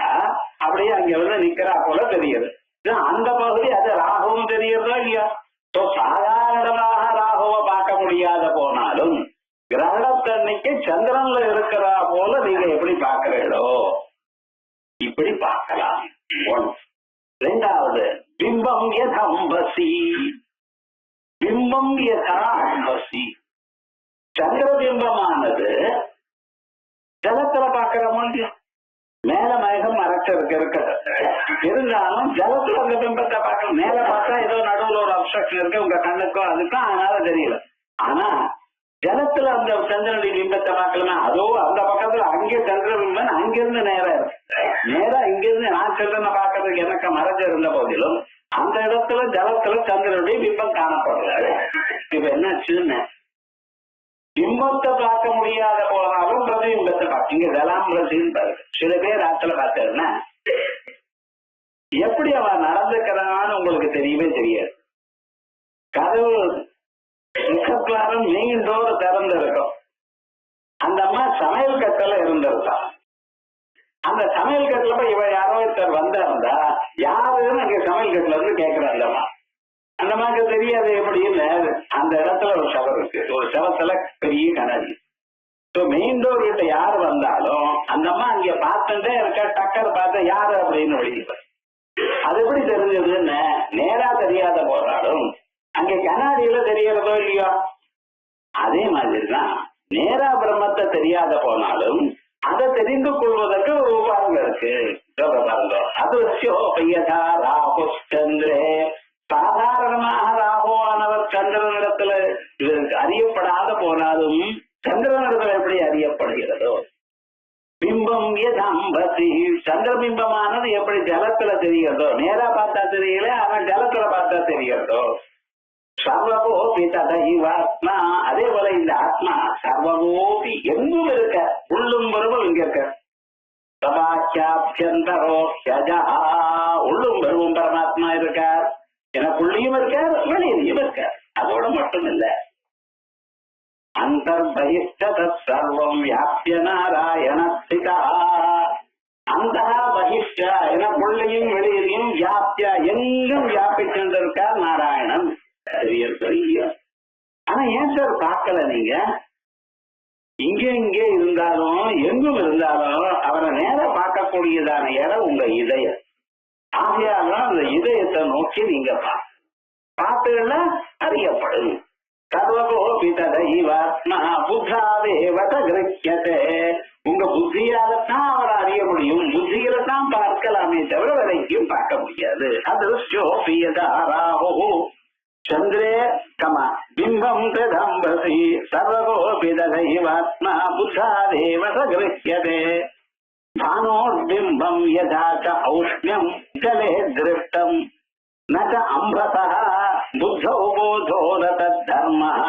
Speaker 2: அப்படியே அங்க வந்து நிக்கிறா போல தெரியுது. அந்த பகுதி அது ராகுவும் தெரியுறதோ இல்லையா. சாதாரணமாக ராகுவை பார்க்க முடியாத போனாலும் கிரகணத்தன்னைக்கு சந்திரன்ல இருக்கிறா போல நீங்க எப்படி பார்க்கிறீங்களோ இப்படி பார்க்கலாம். ரெண்டாவது, பிம்பம் யதம்பசி. பிம்பம் யதா அம்பசி. சந்திர பிம்பமானது ஜலத்துல பார்க்கிறோமோ இல்லையா, மேல மேகம் மறைச்சிருக்கு இருந்தாலும் ஜலத்துல அந்த பிம்பத்தை பார்க்க. மேல பார்த்தா ஏதோ நடுவில் ஒரு அப்ஸ்ட்ரக்ஷன் இருக்கு உங்க கண்ணுக்கும் அதுக்கும், அதனால தெரியல. ஆனா ஜலத்துல அந்த சந்திரனுடைய பிம்பத்தை பார்க்கலாமா, அதோ அந்த பக்கத்துல அங்கே சந்திர பிம்பம் அங்கிருந்து நேரா இருக்கு. நேரா இங்கிருந்து நான் சந்திரனை பார்க்கறதுக்கு எனக்கு மறைஞ்ச இருந்த போதிலும் அந்த இடத்துல ஜலத்துல சந்திரனுடைய பிம்பம் காணப்படுறாரு. இப்ப என்னாச்சுன்னு, பிம்பத்தை பார்க்க முடியாத போனாலும் பிரதிபிம்பத்தை பார்க்க. இங்க ஜலாம்பிரசின்னு பாரு. சில பேர் ஆத்துல பார்த்தேன்னா எப்படி அவன் நடந்துக்கிறான்னு உங்களுக்கு தெரியவே தெரியாது. கதவு முகத்வாரம் மெயின் டோர் திறந்து இருக்கும். அந்த அம்மா சமையல் கட்டில இருந்திருக்கான். அந்த சமையல் கட்டில போய் இவ யாரோ ஒருத்தர் வந்திருந்தா யாருன்னு அங்க சமையல் கட்டில இருந்து கேட்கிற அந்த அம்மா. அந்த அம்மாக்கு தெரியாது எப்படின்னு. அந்த இடத்துல ஒரு சவர் இருக்கு, ஒரு சவத்துல பெரிய கண்ணாடி. மெயின் டோர் கிட்ட யாரு வந்தாலும் அந்த அம்மா அங்க பார்த்துட்டே இருக்க, டக்கர் பார்த்து யாரு அப்படின்னு வெளியிப்பார். அது எப்படி தெரிஞ்சதுன்னு நேரா தெரியாத போறாலும் அங்க கண்ணாடியில தெரியறதோ இல்லையோ. அதே மாதிரிதான் நேரா பிரம்மத்தை தெரியாத போனாலும் அதை தெரிந்து கொள்வதற்கு ஒரு உபாயம் இருக்கு. அதிர்ஷ்யோபயதா ராகுச்சந்திரே. சாதாரணமாக ராகுவானவர் சந்திரனிடத்துல அறியப்படாத போனாலும் சந்திரனிடத்துல எப்படி அறியப்படுகிறதோ. பிம்பம் யதம்பசி. சந்திரபிம்பமானது எப்படி ஜலத்துல தெரிகிறதோ, நேரா பார்த்தா தெரியல, ஆனா ஜலத்துல பார்த்தா தெரிகிறதோ. சர்வகோபி ததைவாத்மா. அதே போல இந்த ஆத்மா சர்வகோபி எங்கும் இருக்க, உள்ளும் பருவம் இங்க இருக்க. சபாக்கியாபியந்தரோ ஹ்யஜா. உள்ளும் பருவம் பரமாத்மா இருக்கார், எனக்குள்ளையும் இருக்கார், வெளியிலையும் இருக்கார். அதோட மட்டும் இல்ல, அந்தர்பகிஷ்ட சர்வம் வியாபிய நாராயண ஸ்திதா. அந்த பகிஷ்ட எனக்குள்ளையும் வெளியிலையும் வியாபிய எங்கும் வியாபிச்சிருக்கார் நாராயணன். ஆனா ஏன் சார் பார்க்கல நீங்க? இங்க இங்கே இருந்தாலும் எங்கும் இருந்தாலும் அவரை நேர பார்க்கக்கூடியதான இடம் உங்க இதயம். ஆகையால்தான் அந்த இதயத்தை நோக்கி நீங்க பார்த்துன்னா அறியப்படும். சர்வகோபி ததைவாத்மா புத்தாவேவ தகிருஹ்யதே. உங்க புத்தியாலத்தான் அவரை அறிய முடியும், புத்தியில தான் பார்க்கலாமே தவிர வரைக்கும் பார்க்க முடியாது. அதிர்ஷ்யோபி யதா ராஹோ சந்திரே கமா பிம்பம் ததம்பசி சர்வகோபி ததைவாத்மா புத்தாவேவ தகிருஹ்யதே. பானோர்பிம்பம் யதா ச ஔஷ்ண்யம் ஜலே திருஷ்டம் ந ச அம்பசः புத்தோ போதோ ந தத்தர்மः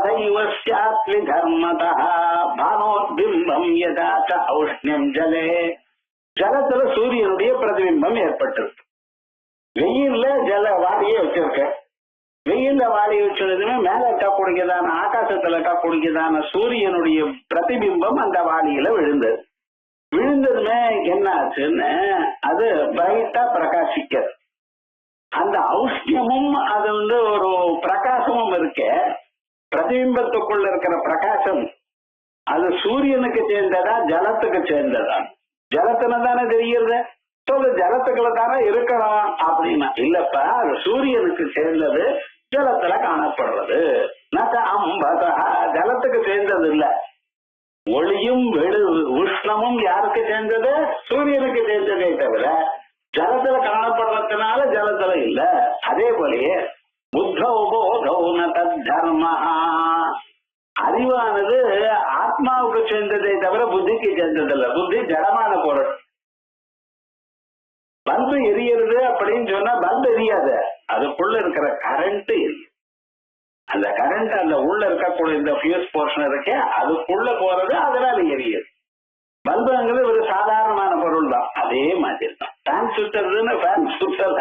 Speaker 2: ததைவ ஸ்யாத் விதர்மதः பானோத்பிம்பம் யதா ச ஔஷ்ணியம் ஜலே. ஜலத்துல சூரியனுடைய பிரதிபிம்பம் ஏற்பட்டிருக்கு. வெயில்ல ஜல வாடியே வச்சிருக்க. வெயில்ல வாடி வச்சதுமே மேல இருக்கக்கூடியதான ஆகாசத்துல இருக்கக்கூடியதான சூரியனுடைய பிரதிபிம்பம் அந்த வாடியில விழுந்தது. விழுந்ததுமே என்ன ஆச்சுன்னு அது பிரைட்டா பிரகாசிக்க. அந்த ஔஷ்ணியமும் அது ஒரு பிரகாசமும் இருக்க. பிரதிபிம்பத்துக்குள்ள இருக்கிற பிரகாசம் அது சூரியனுக்கு சேர்ந்ததா ஜலத்துக்கு சேர்ந்ததா? ஜலத்துல தானே தெரியுது. ஜலத்துக்குள்ள தானே இருக்கணும் அப்படின்னா இல்லப்பா, அது சூரியனுக்கு சேர்ந்தது, ஜலத்துல காணப்படுறது. ஜலத்துக்கு சேர்ந்தது இல்ல. ஒளியும் உஷ்ணமும் யாருக்கு சேர்ந்தது? சூரியனுக்கு சேர்ந்ததே தவிர ஜலத்துல காணப்படுறதுனால ஜலத்துல இல்ல. அதே போலயே அறிவானது ஆத்மாவுக்கு சேர்ந்ததை தவிர புத்திக்கு சேர்ந்ததில்லை. புத்தி ஜடமான பொருள். பல்பு எரியறது அப்படின்னு சொன்னா பல்பு எரியாது, அதுக்குள்ள இருக்கிற கரண்ட் எரியும். அந்த கரண்ட் அந்த உள்ள இருக்கக்கூடிய இந்த ஃபியூஸ் போர்ஷன் இருக்கே அதுக்குள்ள போறது, அதனால எரியுது. பல்புங்கிறது ஒரு சாதாரணமான பொருள் தான். அதே மாதிரி தான் ஃபேன் சுத்துறதுன்னு ஃபேன் சுத்தல,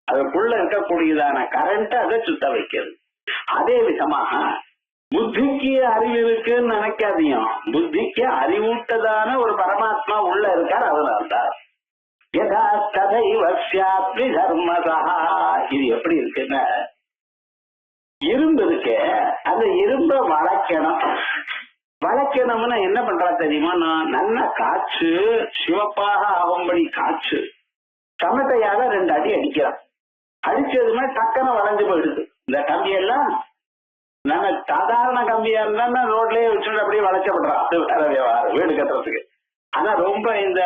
Speaker 2: அதுக்குள்ள இருக்கக்கூடியதான கரண்ட் அதை சுத்த வைக்கிறது. அதே விதமாக புத்திக்கு அறிவு இருக்குன்னு நினைக்காதீங்க. புத்திக்கு அறிவூட்டதான ஒரு பரமாத்மா உள்ள இருக்கார், அதனால்தான். யதா ததைவ ஸ்யாத் விதர்மதः. இது எப்படி இருக்குன்னா, இரும்பு இருக்கு, அந்த இரும்ப வளைக்கணும். வளைக்கணும்னா என்ன பண்றா தெரியுமா? நல்ல காற்று சிவப்பாக ஆகும்படி காற்று சமட்டையால 2 அடி அடிக்கிறான். அடிச்சதுமே டக்குன்னு வளைஞ்சு போயிடுது. இந்த கம்பியெல்லாம் நம்ம சாதாரண கம்பியா இருந்தா ரோட்லயே வச்சுட்டு அப்படியே வளைச்சப்படுறான். அது வேற விவகாரம், வீடு கட்டுறதுக்கு. ஆனா ரொம்ப இந்த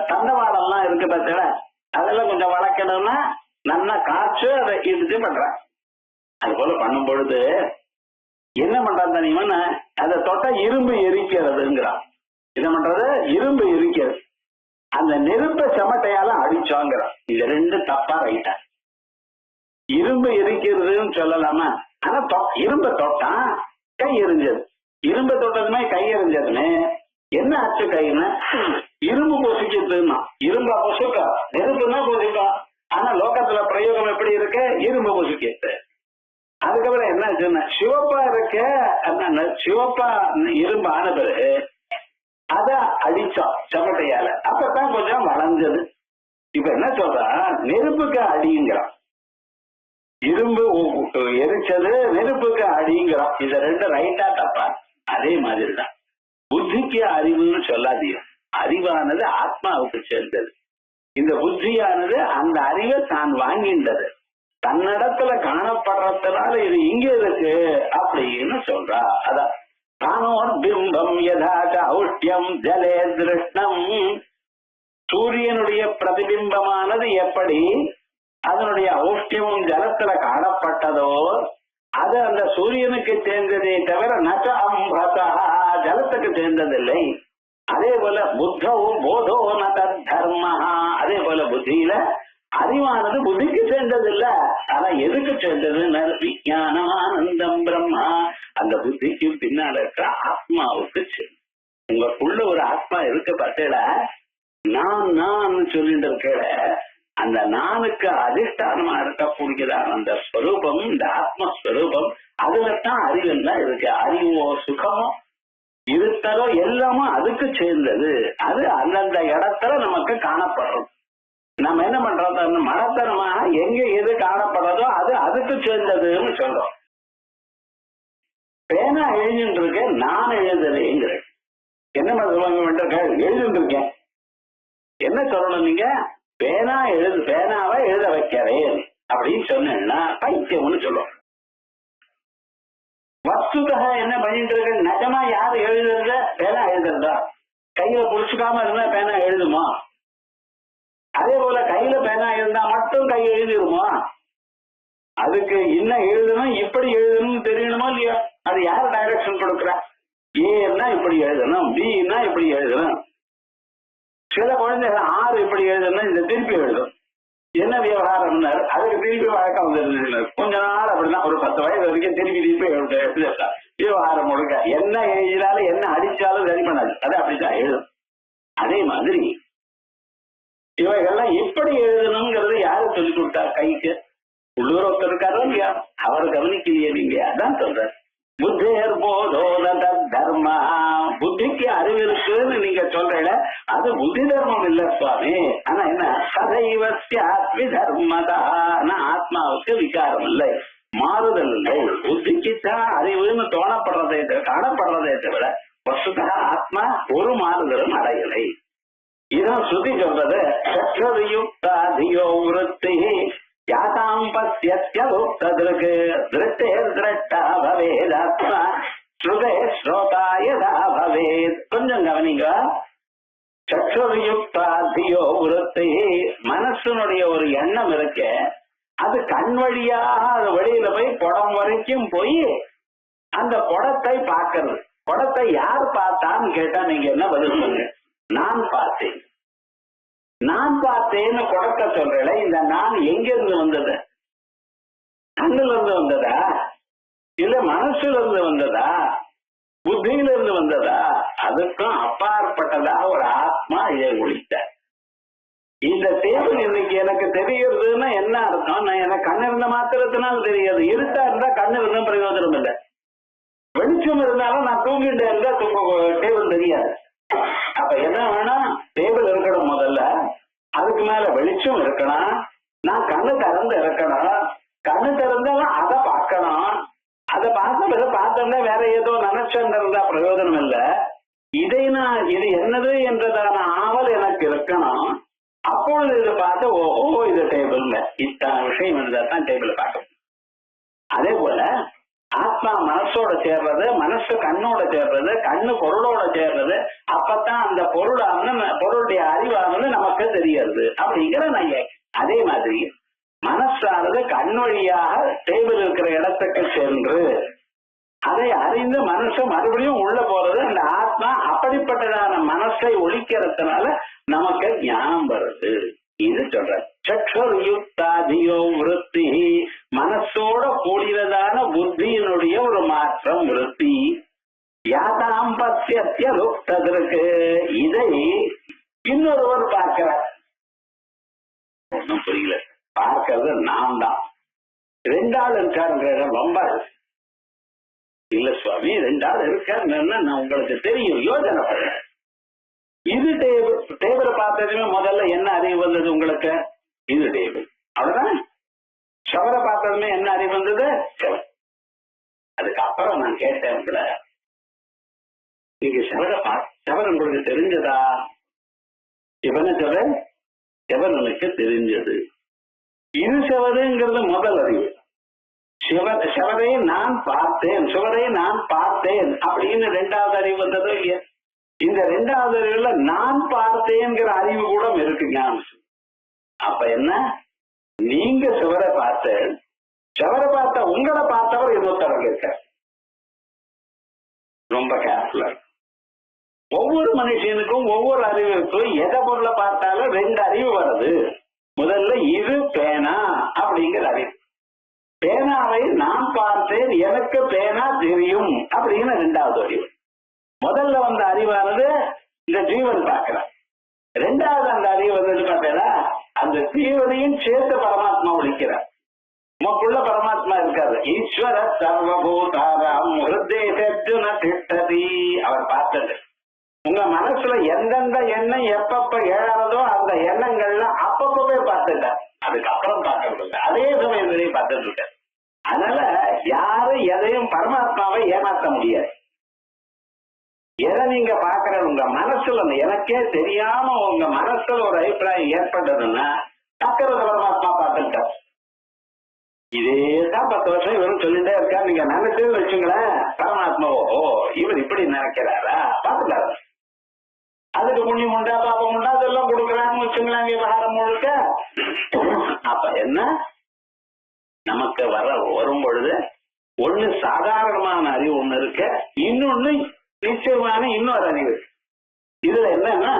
Speaker 2: தண்டவாளம்லாம் இருக்கு பார்த்தா, அதெல்லாம் கொஞ்சம் வளைக்கணும்னா நல்லா காற்று அதை இழுத்து பண்றான். அது போல பண்ணும் பொழுது என்ன பண்றான் தெரியுமா? அதை தொட்டா இரும்பு எரிக்கிறதுங்கிறான். என்ன பண்றது? இரும்பு எரிக்கிறது. அந்த நெருப்ப செமட்டையால அடிச்சோங்கிறான். இது 2 தப்பா ரைட்டா? இரும்பு எரிக்கிறதுன்னு சொல்லலாமா? ஆனா இரும்ப தொட்டான் கை எரிஞ்சது. இரும்பு தொட்டதுமே கை எரிஞ்சதுன்னு என்ன ஆச்சு? கைன்னு இரும்பு பொசுக்கிட்டுன்னா இரும்பா பொசுக்கா, நெருப்புன்னா பொசுக்கா. ஆனா லோகத்துல பிரயோகம் எப்படி இருக்கு? இரும்பு பொசுக்கிட்டு. அதுக்கப்புறம் என்ன ஆச்சுன்னா சிவப்பா இருக்க, சிவப்பா இரும்பு ஆன பிறகு அத அடிச்சோம் செமட்டையால. அப்பதான் கொஞ்சம் வளைஞ்சது. இப்ப என்ன சொல்றா? நெருப்புக்கு அடிங்கிறான். இரும்பு எரிச்சது நெருப்புக்கு அடிங்கிறோம். இந்த 2 ரைட்டா தப்பா? அதே மாதிரிதான் புத்திக்கு அறிவுன்னு சொல்லாதீங்க. அறிவானது ஆத்மாவுக்கு சேர்ந்தது. இந்த புத்தியானது அந்த அறிவை தான் வாங்கின்றது. தன்னிடத்துல காணப்படுறதுனால இது இங்க இருக்கு அப்படின்னு சொல்றா. அதான் தானோர் பிம்பம் யதாச்ச ஔஷ்யம் ஜலே திருஷ்ணம். சூரியனுடைய பிரதிபிம்பமானது எப்படி அதனுடைய ஔஷ்டியமும் ஜலத்துல காணப்பட்டதோ அது அந்த சூரியனுக்கு சேர்ந்ததே தவிர நச்ச அம்பதா ஜலத்துக்கு சேர்ந்ததில்லை. அதே போல புத்தவும் போதோ ந தர்மஹா. அதே போல புத்தியில அறிவானது புத்திக்கு சேர்ந்ததில்ல. ஆனா எதுக்கு சேர்ந்தது? விஞ்ஞானம் ஆனந்தம் பிரம்மா. அந்த புத்திக்கு பின்னால இருக்க ஆத்மாவுக்கு சேர்ந்து. உங்களுக்குள்ள ஒரு ஆத்மா இருக்கு பார்த்தேல, நான் சொல்லிட்டு இருக்கேன். அந்த நானுக்கு அதிஷ்டானமா இருக்கக்கூடியதான அந்த ஸ்வரூபம், இந்த ஆத்மஸ்வரூபம், அதுலதான் அறிவெல்லாம் இருக்கு. அறிவோ சுகமோ இருத்தலோ எல்லாமும் அதுக்கு சேர்ந்தது. அது அந்தந்த இடத்துல நமக்கு காணப்படும். நம்ம என்ன பண்றோம்? மனத்தனமாக எங்க எது காணப்படுறதோ அது அதுக்கு சேர்ந்ததுன்னு சொல்றோம். பேனா எழுதிட்டு இருக்கேன், நான் எழுதுறேங்கிறேன். என்ன சொல்லுவாங்க? எழுதிட்டு இருக்கேன். என்ன சொல்லணும்? நீங்க பேனாவை எழுத வைக்கிறேன் அப்படின்னு சொன்னா பைத்தியம்னு சொல்லுவோம். வஸ்துதா என்ன பண்ணிட்டு இருக்க? நிஜமா யாரு எழுதுறத? பேனா எழுதுறதா? கையில புடிச்சுக்காம இருந்தா பேனா எழுதுமா? அதே போல கையில பேனா இருந்தா மட்டும் கை எழுதிருமா? அதுக்கு என்ன எழுதணும், இப்படி எழுதணும்னு தெரியணுமா இல்லையா? அது யாரு டைரக்ஷன் கொடுக்குறா? ஏன்னா இப்படி எழுதணும், பின்னா இப்படி எழுதணும். சில குழந்தைகள் 6 இப்படி எழுதணும், இந்த திருப்பி எழுதும். என்ன விவகாரம்? அதுக்கு திருப்பி வழக்கம் வந்து கொஞ்ச நாள் அப்படின்னா ஒரு 10 வயது வரைக்கும் திருப்பி எழுத விவகாரம் முழுக்க என்ன எழுதினாலும் என்ன அடிச்சாலும் சரி பண்ணாது, அது அப்படித்தான் எழுதும். அதே மாதிரி இவைகள்லாம் எப்படி எழுதணுங்கிறது யாரு சொல்லிக் கொடுத்தா? கைக்கு உள்ளூர் ஒருத்தர் இருக்காரோ இல்லையா, அவர் கவனிக்கலையே நீங்க. அதான் சொல்ற புத்தேர் போதோத தர்மா, புத்திக்கு அறிவு இருக்குன்னு நீங்க சொல்ற, அது புத்தி தர்மம் இல்ல சுவாமி. ஆனா என்ன, சதைவசியாத்மி தர்மதா, ஆத்மாவுக்கு விகாரம் இல்லை, மாறுதல் இல்லை. புத்திக்கு தான் அறிவுன்னு தோணப்படுறதை காணப்படுறதை தவிர வசுதா ஆத்மா ஒரு மாறுதலும் அடையலை. இதான் சுத்தி சொல்றது. சற்றயுக்தாதியோ விருத்தி யாதாம் பத்யத்யலுக்தத்ருக்கு திருஷ்டேர் திரஷ்டா பவேத் ஆத்மா ஸ்ருதே ஸ்ரோதா யதா பவேத். கொஞ்சம் கவனிங்க. சற்றயுக்தாதியோ விருத்தி, மனசுனுடைய ஒரு எண்ணம் இருக்கு, அது கண் வழியாக அது வெளியில போய் குடம் வரைக்கும் போய் அந்த குடத்தை பார்க்கறது. குடத்தை யார் பார்த்தான்னு கேட்டா நீங்க என்ன பதில் சொல்லுங்க? நான் பார்த்தேன். நான் பார்த்தேன்னு குடத்தை சொல்றேன். இந்த நான் எங்க இருந்து வந்தது? கண்ணுல இருந்து வந்ததா, இல்ல மனசுல இருந்து வந்ததா, புத்தியில இருந்து வந்ததா? அதுக்கும் அப்பாற்பட்டதா ஒரு ஆத்மா இதை ஒழித்த. இந்த டேபிள் இன்னைக்கு எனக்கு தெரிகிறதுன்னா என்ன அர்த்தம்? நான் எனக்கு கண்ணு இருந்த மாத்திரத்தினால தெரியாது. இருட்டா இருந்தா கண்ணு இருந்தும் பிரயோஜனம் இல்லை. வெளிச்சம் இருந்தாலும் நான் தூங்கிட்டு இருந்தா டேபிள் தெரியாது. அப்ப என்ன வேணும்? டேபிள் இருக்கணும் முதல்ல, அதுக்கு மேல வெளிச்சம் இருக்கணும், நான் கண்ணு திறந்து இருக்கணும், கண்ணு திறந்தாலும் அதை பார்க்கணும், அதை பார்த்தோம்னா வேற ஏதோ நினைச்சுட்டு இருந்தா பிரயோஜனம் இல்லை. இதை நான் இது என்னது என்றதான ஆவல் எனக்கு இருக்கணும். அப்பொழுது இதை பார்த்து ஓ இது டேபிள் இத்தனை விஷயம் இருந்தா தான் டேபிள் பார்க்கணும். அதே போல ஆத்மா மனசோட சேர்றது, மனசு கண்ணோட சேர்றது, கண்ணு பொருளோட சேர்றது, அப்பதான் அந்த பொருளுடைய அறிவானது நமக்கு தெரியாது அப்படிங்கிற நான். அதே மாதிரி மனசானது கண் வழியாக டேபிள் இருக்கிற இடத்துக்கு சென்று அதை அறிந்து மனசு மறுபடியும் உள்ள போறது. அந்த ஆத்மா அப்படிப்பட்டதான மனசை ஒழிக்கிறதுனால நமக்கு ஞானம் வருது. இது சொல்ற சற்றுயுக்தாதியோ விருத்தி, மனசோட கூடியதான புத்தியினுடைய ஒரு மாற்றம் விருத்தி. யாதாம் பத்யத்யலுக்தத்ருக்கு, இதை இன்னொருவர் பார்க்கிறார். ஒன்னும் புரியல. பார்க்கிறது நான் தான். ரெண்டாள் இருக்காருங்கிற ரொம்ப இல்ல சுவாமி, ரெண்டாள் இருக்காருன்னு நான் உங்களுக்கு தெரியும், யோசனை பண்றேன். இது டேபிள் பார்த்ததுமே முதல்ல என்ன அறிவு வந்தது உங்களுக்கு? இது டேபிள், அவ்வளவுதான். ஷவரை பார்த்ததுமே என்ன அறிவு வந்தது? ஷவர். அதுக்கப்புறம் நான் கேட்டேன் உங்களை, நீங்க ஷவர் உங்களுக்கு தெரிஞ்சதா? இவன சொல்ற ஷவர் எனக்கு தெரிஞ்சது. இது ஷவருங்கிறது முதல் அறிவு. ஷவரை நான் பார்த்தேன், ஷவரை நான் பார்த்தேன் அப்படின்னு ரெண்டாவது அறிவு வந்தது இல்லையா? இந்த ரெண்டாவது அறிவுல நான் பார்த்தேங்கிற அறிவு கூட இருக்கு ஞானம். அப்ப என்ன, நீங்க சுவரை பார்த்து சுவரை பார்த்த உங்களை பார்த்தவர் இன்னொருத்தவங்க இருக்க. ரொம்ப கேர்ஃபுல்லா. ஒவ்வொரு மனுஷனுக்கும் ஒவ்வொரு அறிவுக்கும் எதை பொருளை பார்த்தாலும் ரெண்டு அறிவு வருது. முதல்ல இது பேனா அப்படிங்கிற அறிவு. பேனாவை நான் பார்த்தேன், எனக்கு பேனா தெரியும் அப்படின்னு ரெண்டாவது அறிவு. முதல்ல வந்த அறிவானது இந்த ஜீவன் பார்க்கிறார். ரெண்டாவது அந்த அறிவு வந்து பார்த்தா அந்த ஜீவனையும் சேர்த்து பரமாத்மா ஒழிக்கிறார். உமக்குள்ள பரமாத்மா இருக்காரு. ஈஸ்வர சர்வபூதாராம் ஹிருதேஷர்ஜுன திஷ்டதி. அவர் பார்த்தது உங்க மனசுல எந்தெந்த எண்ணம் எப்பப்ப ஏழறதோ அந்த எண்ணங்கள்லாம் அப்பப்பவே பார்த்துட்டார். அதுக்கப்புறம் பார்க்கறது அதே சமயத்திலையும் பார்த்துட்டு இருக்காரு. அதனால யாரும் எதையும் பரமாத்மாவை ஏமாற்ற முடியாது. எதை நீங்க பாக்குற உங்க மனசுல எனக்கே தெரியாம உங்க மனசுல ஒரு அபிப்பிராயம் ஏற்பட்டதுன்னா டக்குனு பரமாத்மா பார்த்துட்டார். இதேதான் 10 வருஷம் இவரும் சொல்லிட்டே இருக்கா. நீங்க நினைச்சு வச்சுங்களேன், பரமாத்மா ஓ இவர் இப்படி நினைக்கிறாரா பார்த்துட்டாரு. அதுக்கு புண்ணியம் உண்டா பாப்பம் உண்டா அதெல்லாம் கொடுக்குறான்னு வச்சுங்களேன் விவகாரம் முழுக்க. அப்ப என்ன, நமக்கு வரும் பொழுது ஒண்ணு சாதாரணமான அறிவு ஒண்ணு இருக்கு, இன்னொன்னு நிச்சயமான இன்னொரு அறிவு. இதுல என்னன்னா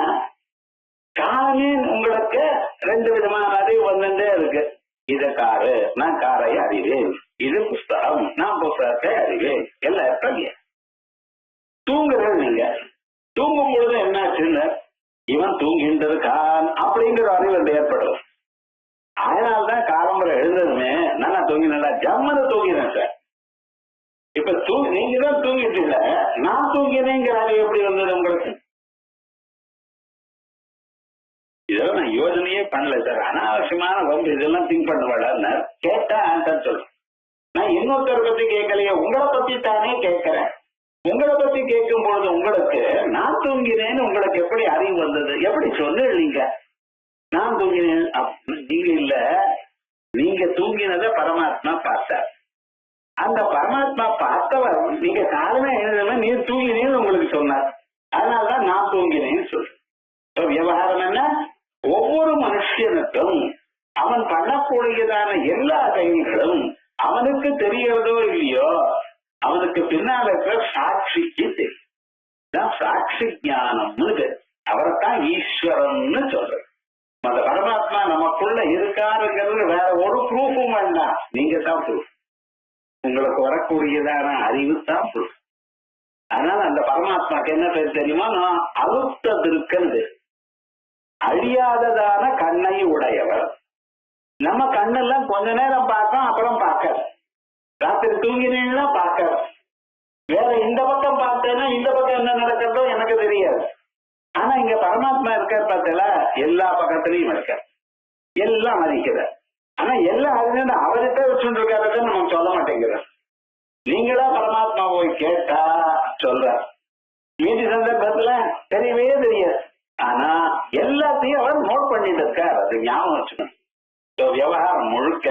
Speaker 2: காரணமே உங்களுக்கு 2 விதமான அறிவு வந்துட்டே இருக்கு. இது காரு, நான் காரை அறிவேன். இது புஸ்தகம், நான் புஸ்தகத்தை அறிவேன். எல்லாம் இருப்பாங்க. தூங்கிட்டு இருக்கான் அப்படிங்கிற அறிவு ஏற்படும். அதனால்தான் காலம்பரை எழுந்ததுமே நல்லா தூங்கினா ஜம்மனு தூங்கினேன் சார். இப்ப நீங்க தான் தூங்கிட்டு இல்ல, நான் தூங்கினேங்கிற அறிவு எப்படி வந்தது உங்களுக்கு? இதெல்லாம் நான் யோசனையே பண்ணல சார். அனாவசியமான வந்து இதெல்லாம் திங்க் பண்ண வேடான்னு கேட்டா ஆன்சர் சொல்றேன். நான் இன்னொருத்தர் பத்தி கேட்கலையே, உங்களை பத்தி தானே கேட்கிறேன். உங்களை பத்தி கேட்கும் பொழுது உங்களுக்கு நான் தூங்கினேன்னு உங்களுக்கு எப்படி அறிவு வந்தது? எப்படி சொன்னீங்க நான் தூங்கினேன்? நீங்க இல்ல, நீங்க தூங்கினத பரமாத்மா பார்த்தார். அந்த பரமாத்மா பார்த்தவர் நீங்க காலமே எழுதல நீ தூங்கினேன்னு உங்களுக்கு சொன்னார். அதனாலதான் நான் தூங்கினேன்னு சொல்றேன். விவகாரம் என்ன? ஒவ்வொரு மனுஷனுக்கும் அவன் பண்ணக்கூடியதான எல்லா செயல்களும் அவனுக்கு தெரியறதோ இல்லையோ, அவனுக்கு பின்னால் இருக்கிற சாட்சிக்கு தெரியும். சாட்சி ஞானம்னு அவரைத்தான் ஈஸ்வரன் சொல்றது. அந்த பரமாத்மா நமக்குள்ள இருக்காருங்கிறது வேற ஒரு ப்ரூஃபும் வேண்டாம், நீங்க தான் ப்ரூஃப். உங்களுக்கு வரக்கூடியதான அறிவு தான் ப்ரூஃப். அதனால அந்த பரமாத்மாக்கு என்ன பேர் தெரியுமா? நான் அழுத்தத்திருக்கிறது அழியாததான கண்ணை உடையவர். நம்ம கண்ணெல்லாம் கொஞ்ச நேரம் பார்க்கோம், அப்புறம் பார்க்க. ராத்திரி தூங்கினீங்கன்னா பார்க்க. வேற இந்த பக்கம் பார்த்தேன்னா இந்த பக்கம் என்ன நடக்கிறதோ எனக்கு தெரியாது. ஆனா இங்க பரமாத்மா இருக்கார் பார்த்தல, எல்லா பக்கத்திலையும் இருக்க, எல்லாம் அறிக்கிற. ஆனா எல்லாம் அறிஞ்சு அவர்கிட்ட வச்சுட்டு இருக்காருன்னு நமக்கு சொல்ல மாட்டேங்கிறார். நீங்களா பரமாத்மா போய் கேட்டா சொல்ற. மீதி சந்தர்ப்பத்துல தெரியவே தெரியாது. ஆனா எல்லாத்தையும் அவர் நோட் பண்ணிட்டு இருக்கார். அது ஞாபகம் வச்சுக்கணும். விவகாரம் முழுக்க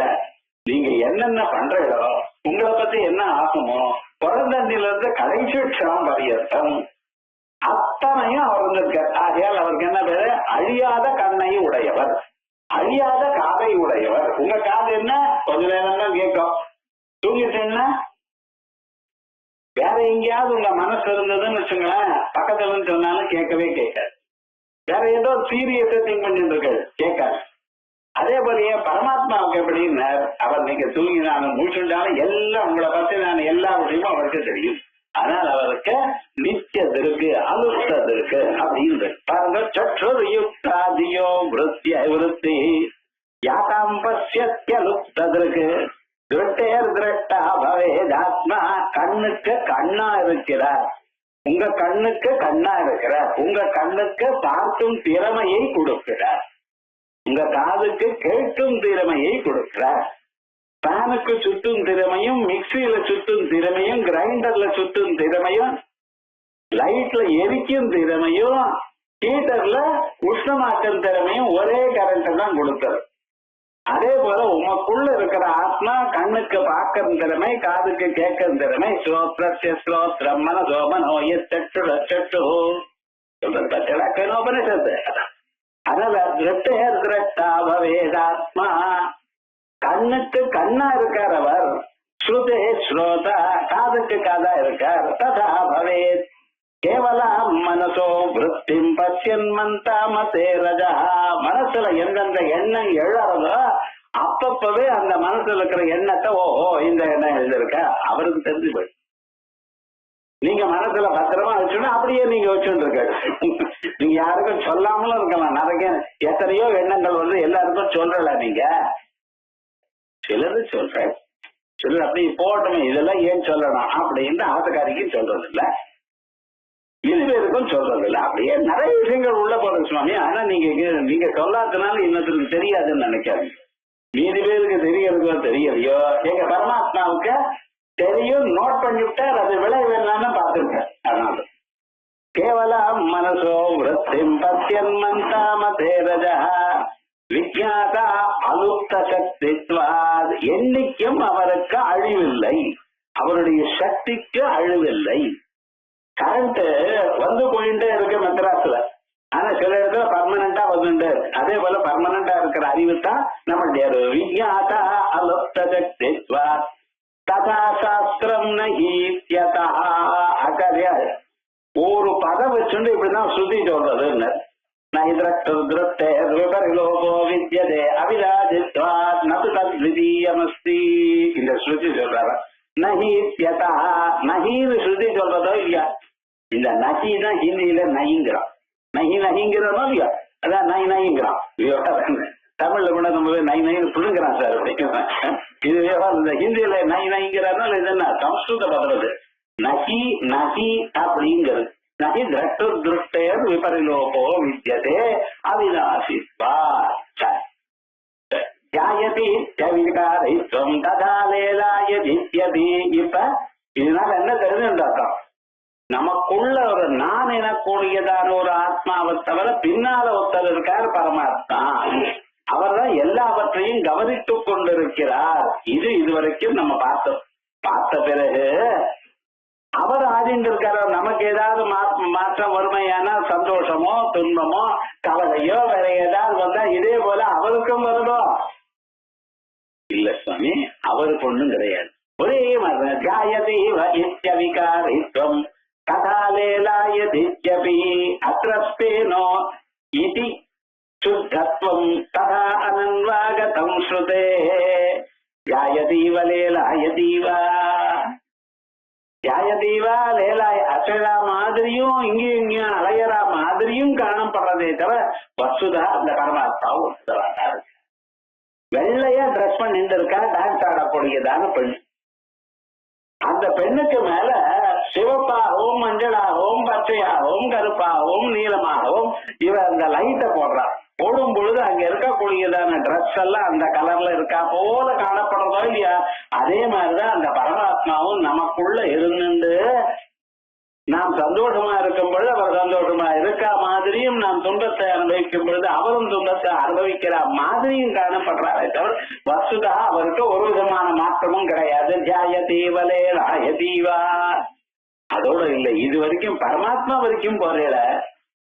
Speaker 2: நீங்க என்னென்ன பண்றீங்களோ, உங்களை பத்தி என்ன ஆகுமோ, பிறந்தண்ணில இருந்து கடைசி க்ஷணம் பரியந்தம் அத்தனையும் அவர் வந்திருக்கார். ஆகையால் அவருக்கு என்ன பேரு? அழியாத கண்ணை உடையவர், அழியாத காதை உடையவர். உங்க காது என்ன? கொஞ்ச நேரம் தான் கேட்கும். தூங்கிட்டீங்கன்னா வேற எங்கேயாவது உங்க மனசு இருந்ததுன்னு வச்சுங்களேன், பக்கத்துல சொன்னாலும் கேட்கவே கேட்காது. வேற ஏதோ சீரியஸா திங்க் பண்ணிட்டு இருக்காரு, கேட்காது. அதே போலயே பரமாத்மாவுக்கு எப்படின்னு, அவர் நீங்க தூங்கினாலும் முடிச்சுட்டாலும் எல்லாம் உங்களை பத்தி நான் எல்லா விஷயமும் அவருக்கு தெரியும். ஆனால் அவருக்கு நித்தியது இருக்கு, அலுத்தது இருக்கு அப்படின்னு பாருங்க. சற்றுர் யுக்தாதியோ விருத்திய விருத்தி யாதாம் பசியலுத்தது இருக்கு. திருட்டேர் திருட்டா பவேதாத்மா, கண்ணுக்கு கண்ணா இருக்கிறார். உங்க கண்ணுக்கு கண்ணா இருக்கிறார். உங்க கண்ணுக்கு பார்க்கும் திறமையை கொடுக்கிறார். உங்க காதுக்கு கேட்கும் திறமையை கொடுக்கிறார். ஃபேனுக்கு சுற்றும் திறமையும், மிக்சியில சுற்றும் திறமையும், கிரைண்டர்ல சுற்றும் திறமையும், லைட்ல எரிக்கும் திறமையும், ஹீட்டர்ல உஷ்ணமாக்கும் திறமையும் ஒரே கரண்ட் தான் கொடுக்கிறது. அதே போல உமக்குள்ள இருக்கிற ஆத்மா கண்ணுக்கு பார்க்கும் திறமை, காதுக்கு கேட்கும் திறமை, ஸ்ரோத்ரஸ்ய ஸ்ரோத்ரம் மனசோ மனோய சட்டு சட்டு சொல்றது உபனிஷத்து. அதனால திருட்டேர் திருட்டா பவேதாத்மா, கண்ணுக்கு கண்ணா இருக்கார் அவர். ஸ்ருதே ஸ்ரோதா, காதுக்கு காதா இருக்கார். ததா பவேத் கேவலம் மனசோ விருத்திம் பசியன் மந்தா மதே ரஜா. மனசுல எந்தெந்த எண்ணம் எழறதோ அப்பப்பவே அந்த மனசுல இருக்கிற எண்ணத்தை, ஓஹோ இந்த எண்ணம் எழுதிருக்க அவருக்கு தெரிஞ்சு போய் நீங்க மனசுல பத்திரமா வச்சுன்னா அப்படியே நீங்க வச்சுட்டு இருக்க. நீங்க யாருக்கும் சொல்லாமலும் இருக்கலாம். நிறைய எத்தனையோ எண்ணங்கள் வந்து எல்லாருக்கும் சொல்றல. நீங்க சிலது சொல்ற, சிலர் அப்படி போட்டோமே இதெல்லாம் ஏன் சொல்லணும் அப்படின்னு ஆசைக்காரிக்கும் சொல்றது இல்ல, இது பேருக்கும் சொல்றது இல்ல. அப்படியே நிறைய விஷயங்கள் உள்ள போறது சுவாமி. ஆனா நீங்க சொல்லாதனால இன்னத்துக்கு தெரியாதுன்னு நினைக்காதீங்க. மீதி பேருக்கு தெரியறதோ தெரியலையோ, எங்க பரமாத்மாவுக்கு தெரியும், நோட் பண்ணிவிட்டார். அது விளைவு என்னன்னு பார்த்துருக்க. அதனால கேவலம் மனசோ விருத்திம் பசியன் மந்தா மதே ரஜா விஜாதா அலுப்த சக்தித்வாத். என்னைக்கும் அவருக்கு அழிவில்லை, அவருடைய சக்திக்கு அழிவில்லை. கரண்ட் வந்து போயிட்டே இருக்கு மெட்ராஸ்ல. ஆனா சில இடத்துல பர்மனண்டா வந்துட்டு, அதே போல பர்மனண்டா இருக்கிற அறிவு தான் நம்மளுடைய விஜாதா அலுப்த சக்தித்வாத் ததா சாஸ்திரம் நஹீத்யதா. அக்கறைய ஒரு பதம் வச்சுட்டு இப்படிதான் ஸ்ருதி சொல்றதுன்னு. இந்த ஸ்ருதி சொல்றாரா? நஹீத்யதா, நஹீன்னு ஸ்ருதி சொல்றதோ இல்லையா? இந்த நஹி தான் ஹிந்தியில நைங்கிறான். நகி நகிங்கிறனோ இல்லையா, அதான் நை நகிங்கிறான். தமிழ்ல கூட நம்ம நை நைன்னு புழுங்குறான் சார். இது இந்த ஹிந்தியில நை நைங்கிறானோ இது என்ன சம்ஸ்கிருத பதறது நகி நகி அப்படிங்கிறது. நகி திரட்டு திருஷ்டேர் விபரிலோகோ வித்யதே அவிநாசித்வா ஜாயதி விகாரித்வம் ததா லேலாயதித்யதி. இப்ப இதனால என்ன தெரிஞ்சுட்டாக்கம், நமக்குள்ள ஒரு நான் எனக்கூடியதான ஒரு ஆத்மாவை தவிர பின்னால ஒருத்தர் இருக்கார் பரமாத்மா. அவர் தான் எல்லாவற்றையும் கவனித்துக் கொண்டிருக்கிறார். இது இதுவரைக்கும் நம்ம பார்த்த பிறகு அவர் ஆதிந்திருக்கார. நமக்கு ஏதாவது மாற்றம் வறுமையான சந்தோஷமோ துன்பமோ கவலையோ வேற ஏதாவது வந்தா இதே போல அவருக்கும் வருதோ? இல்ல சுவாமி, அவருக்கு ஒண்ணும் கிடையாது. ஒரே மாதிரி ஜாயதீவிகாரித்வம் கதாலேலாயதித்யபி அத்ரஸ்தேனோ இதி சுத்தத்வம் ததா அனன்வாகதம் ஸ்ருதே ஜாயதீவ லேலாயதீவா ஜாயதீவா லேலாய அசைரா மாதிரியும் இங்கேயும் அலையறா மாதிரியும் காணப்படுறதே தவிர வசுதா அந்த பரமாத்மாவும் ஒத்துறாரு. வெள்ளையா ட்ரெஸ் பண்ணிட்டு இருக்கா, டான்ஸ் ஆடக்கூடியதான பெண். அந்த பெண்ணுக்கு மேல சிவப்பாகவும் மஞ்சளாகவும் பச்சையாகவும் கருப்பாகவும் நீளமாகவும் இவ அந்த லைட்டை போடுறான். போடும் பொழுது அங்க இருக்கக்கூடியதான ட்ரெஸ் எல்லாம் அந்த கலர்ல இருக்கா போல காணப்படுறதோ இல்லையா? அதே மாதிரிதான் அந்த பரமாத்மாவும் நமக்குள்ள இருந்துட்டு நாம் சந்தோஷமா இருக்கும் பொழுது அவர் சந்தோஷமா இருக்கா மாதிரியும், நாம் துன்பத்தை அனுபவிக்கும் பொழுது அவரும் துன்பத்தை அனுபவிக்கிற மாதிரியும் காணப்படுறாரே தவிர வசுதா அவருக்கு ஒரு விதமான மாற்றமும் கிடையாது. ஜாயதீவலே ராயதீவா அதோட இல்லை. இது வரைக்கும் பரமாத்மா வரைக்கும் போறேல.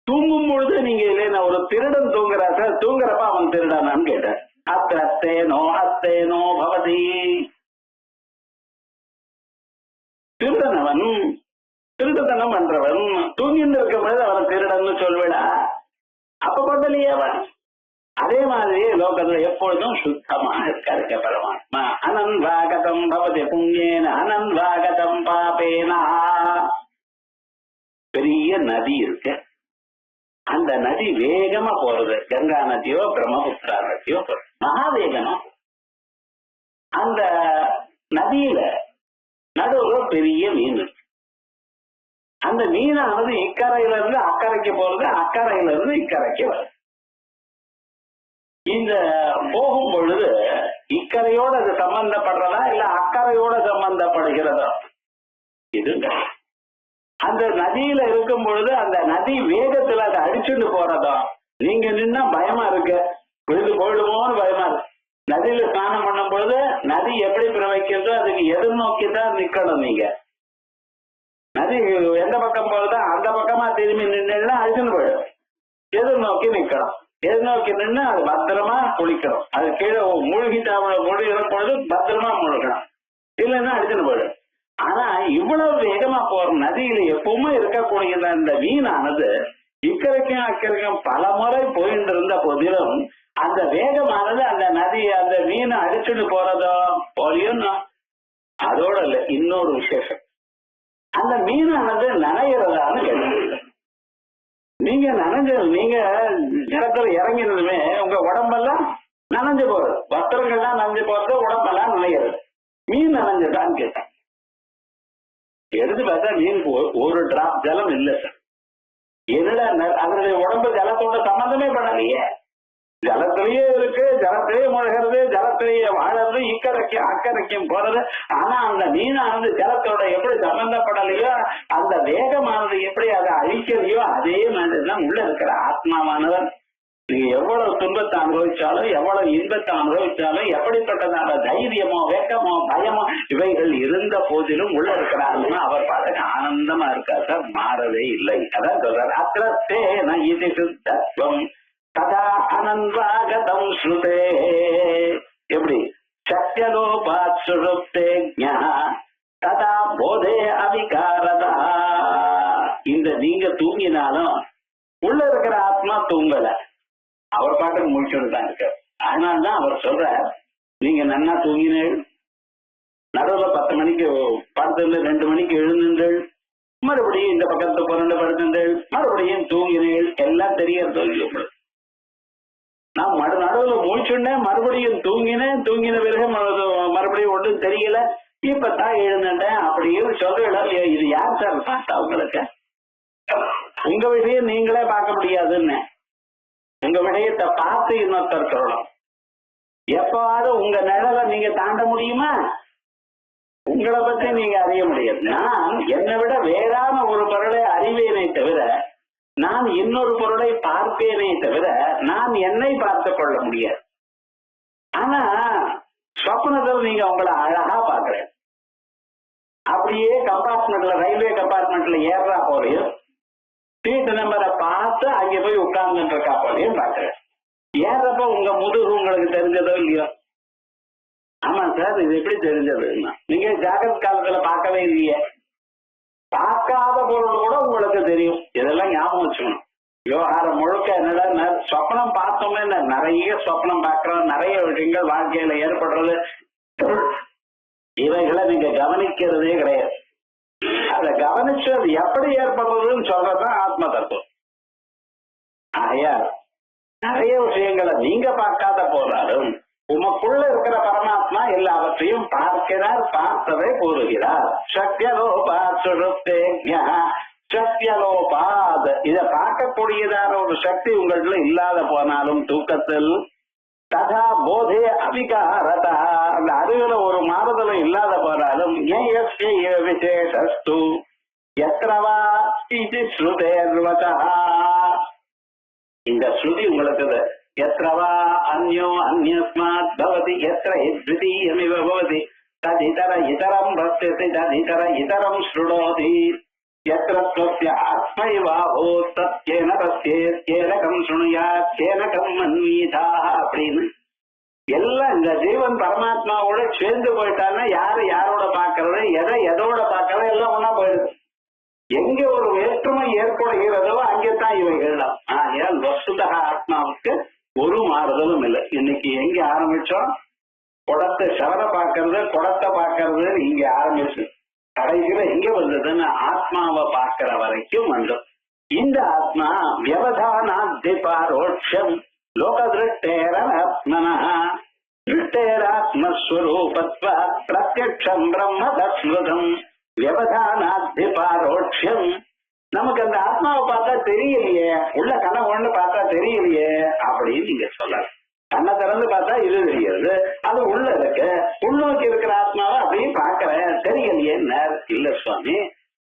Speaker 2: தூங்கும் பொழுது நீங்க இல்லைன்னா ஒரு திருடன் தூங்குறா சார், தூங்குறப்ப அவன் திருடானான்னு கேட்டார். அத்தேனோ அத்தேனோ பவதி. திருடனவன் திருடத்தனம் பண்றவன் தூங்கிட்டு இருக்கும் பொழுது அவன் திருடன்னு சொல்விடா? அப்ப பண்ணலையே அவன். அதே மாதிரி லோகத்துல எப்பொழுதும் சுத்தமாக இருக்க பரமாத்மா. அனன்வாகதம் பவதி புண்ணியேன அனன்வாகதம் பாபேனா. பெரிய நதி இருக்கு, அந்த நதி வேகமா போறது. கங்கா நதியோ பிரம்மபுத்திரா நதியோ மகாவேகமா. அந்த நதியில நடுவுல பெரிய மீன் இருக்கு. அந்த மீனானது இக்கரையில இருந்து அக்கறைக்கு போறது, அக்கறையில இருந்து இக்கரைக்கு வருது. இந்த போகும் பொழுது இக்கரையோட அது சம்பந்தப்படுறதா இல்ல அக்கறையோட சம்பந்தப்படுகிறதா? இது அந்த நதியில இருக்கும் பொழுது அந்த நதி வேகத்துல அதை அடிச்சுட்டு போறதா? நீங்க நின்னா பயமா இருக்கு, விழுந்து போயிடுமோன்னு பயமா இருக்கு. நதியில ஸ்நானம் பண்ணும் பொழுது நதி எப்படி பிரவகிக்கிறதோ அதுக்கு எதிர்நோக்கிதான் நிக்கணும். நீங்க நதி எந்த பக்கம் போறதோ அந்த பக்கமா திரும்பி நின்னா அடிச்சுன்னு போயிடும். எதிர்நோக்கி நிக்கணும். எதிர்நோக்கி நின்று அது பத்திரமா குளிக்கணும். அது கீழே மூழ்கிற பொழுது பத்திரமா முழுகணும், இல்லைன்னா அடிச்சுன்னு போயிடும். ஆனா இவ்வளவு வேகமா போற நதியில எப்பவுமே இருக்கக்கூடியது அந்த மீனானது இக்கரைக்கும் அக்கறைக்கும் பல முறை போயிட்டு இருந்த போதிலும் அந்த வேகமானது அந்த நதி அந்த மீனை அடிச்சுட்டு போறதோ போலியும். அதோட இல்ல, இன்னொரு விசேஷம், அந்த மீனானது நனைகிறதான்னு கேட்டு நீங்க நீங்க ஜலத்துல இறங்கினதுமே உங்க உடம்பெல்லாம் நனைஞ்சு போறது, வஸ்திரங்கள்லாம் நனைஞ்சு போறது, உடம்பெல்லாம் நனைகிறது. மீன் நனைஞ்சதான்னு கேட்டேன். எடுத்து பார்த்தா மீன் ஒரு டிராப் ஜலம் இல்லை சார். என்னடா அதனுடைய உடம்பு ஜலத்தோட சம்பந்தமே பண்ணலையே. ஜலத்திலேயே இருக்கு, ஜலத்திலேயே முழுகிறது, ஜலத்திலேயே வாழறது, இக்கரைக்கும் அக்கறைக்கும் போறது. ஆனா அந்த மீனானது ஜலத்தோட எப்படி சம்பந்தப்படலையோ, அந்த வேகமானது எப்படி அதை அழிக்கலையோ அதே மாதிரிதான் உள்ள இருக்கிற ஆத்மாவானவர். நீங்க எவ்வளவு துன்பத்தை அனுபவிச்சாலும் எவ்வளவு இன்பத்தை அனுபவிச்சாலும் எப்படிப்பட்டதான தைரியமோ வேகமோ பயமோ இவைகள் இருந்த போதிலும் உள்ள இருக்கிற ஆத்மா அவர் பாருங்க ஆனந்தமா இருக்கார் சார், மாறவே இல்லை. அதான் சொல்றார், அத்ரத்தேன இது சுத்தத்வம் ததா அனன்வாகதம் ஸ்ருதே. எப்படி சத்யலோபாத் சுருப்தே ஞா ததா போதே அவிகாரதா. இந்த நீங்க தூங்கினாலும் உள்ள இருக்கிற ஆத்மா தூங்கல, அவர் பாட்டுக்கு முடிச்சுட்டு தான் இருக்க. அதனால்தான் அவர் சொல்றார், நீங்க நன்னா தூங்கினீர்கள், நடுவில் 10 மணிக்கு படுத்து 2 மணிக்கு எழுந்துங்கள், மறுபடியும் இந்த பக்கத்து புரண்டு படுத்துங்கள், மறுபடியும் தூங்கினீர்கள், எல்லாம் தெரியறது. நான் நடுவுல மூச்சுன்னேன், மறுபடியும் தூங்கினேன், தூங்கின பிறகு மறுபடியும் ஒன்றும் தெரியல, இப்பதான் எழுந்துட்டேன் அப்படின்னு சொல்றீங்களா? இது யார் சார் பார்த்தா உங்களுக்கு? உங்க விஷயம் நீங்களே பார்க்க முடியாதுன்னு, உங்க விஷயத்தை பார்த்து இன்னொருத்தர் சொல்லணும். எப்பாவது உங்க நிழலை நீங்க தாண்ட முடியுமா? உங்களை பத்தி நீங்க அறிய முடியாது. நான் என்னை விட வேறான ஒரு பொருளை அறிவேனே தவிர, நான் இன்னொரு பொருளை பார்ப்பேனே தவிர, நான் என்னை பார்த்து கொள்ள முடியாது. ஆனா சொப்னத்தில் நீங்க உங்களை அழகா பாக்குறேன். அப்படியே கம்பார்ட்மெண்ட்ல, ரயில்வே கம்பார்ட்மெண்ட்ல ஏறா போலையும், சீட்டு நம்பரை பார்த்து அங்கே போய் உட்கார்ந்துட்டு இருக்கா போலையும் பாக்குறேன். ஏறப்ப உங்க முதுகு உங்களுக்கு தெரிஞ்சதோ இல்லையோ? ஆமா சார், இது எப்படி தெரிஞ்சதுன்னா, நீங்க ஜாகிரத காலத்துல பார்க்கவே இல்லையே. பார்க்காத பொருள் கூட உங்களுக்கு தெரியும். இதெல்லாம் ஞாபகம் வச்சுக்கணும். விவகாரம் முழுக்க என்னடா, சொப்னம் பார்த்தோமே, நிறைய சொப்னம் பார்க்கிறோம், நிறைய விஷயங்கள் வாழ்க்கையில ஏற்படுறது, இவைகளை நீங்க கவனிக்கிறதே கிடையாது. அதை கவனிச்சு அது எப்படி ஏற்படுறதுன்னு சொல்றதுதான் ஆத்ம தத்துவம். ஆகையா நிறைய விஷயங்களை நீங்க பார்க்காத போனாலும் உமக்குள்ள இருக்கிற பரமாத்மா எல்லாவற்றையும் பார்க்கிறார், பார்த்ததை கூறுகிறார். சத்தியலோபாத், இதை பார்க்கக்கூடியதான ஒரு சக்தி உங்கள்ல இல்லாத போனாலும் தூக்கத்தில், ததா போதே அபிகாரதா, அந்த அறிவுல ஒரு மாறுதலும் இல்லாத போனாலும், விசேஷஸ்து எத்ரவா இது ஸ்ருதேர்வதா, இந்த ஸ்ருதி உங்களுக்கு எத்ரவா அந்யோ அந்யஸ்மாத் பவதி எத்ர த்விதீயமிவ பவதி ததிதர இதரம் பஸ்யதி ததிதர இதரம் ஸ்ருணோதி எத்ர ஸ்வஸ்ய ஆத்மைவாஹோ தத்யேன பஸ்யேத் கேனகம் ஸ்ருணுயாத் கேனகம் மன்வீதா அப்படின்னு எல்லாம் இந்த ஜீவன் பரமாத்மாவோட சேர்ந்து போயிட்டான்னா யாரு யாரோட பாக்குறது, எதை எதோட பாக்குறது, எல்லாம் ஒன்னா போயிடுது. எங்க ஒரு வேற்றுமை ஏற்படுகிறதோ அங்கேதான் இவைகள்லாம். ஏன் வஸ்துதா ஆத்மாவுக்கு ஒரு மாறுதலும் இல்லை. இன்னைக்கு எங்க ஆரம்பிச்சோம்? குடத்தை சவர பாக்குறது, குடத்தை பாக்குறது இங்க ஆரம்பிச்சு கடைசியில எங்க வந்ததுன்னு ஆத்மாவை பார்க்கிற வரைக்கும் வந்தோம். இந்த ஆத்மா வியவதானாத்பாரோட்சம் லோக திருஷ்டேராத்மனா திருஷ்டேராத்மஸ்வரூபத்வ பிரத்யக்ஷம் பிரம்ம தஸ்மிருதம் வியவதானாத்பாரோட்சம். நமக்கு அந்த ஆத்மாவை பார்த்தா தெரியலையே, உள்ள கண்ணை ஒண்ணு பார்த்தா தெரியலையே அப்படின்னு நீங்க சொல்லலாம். கண்ணை திறந்து பார்த்தா இது தெரியாது, அது உள்ள இருக்கு, உள்நோக்கி இருக்கிற ஆத்மாவை அப்படியும் பார்க்கிறேன், தெரியலையே. இல்ல சுவாமி,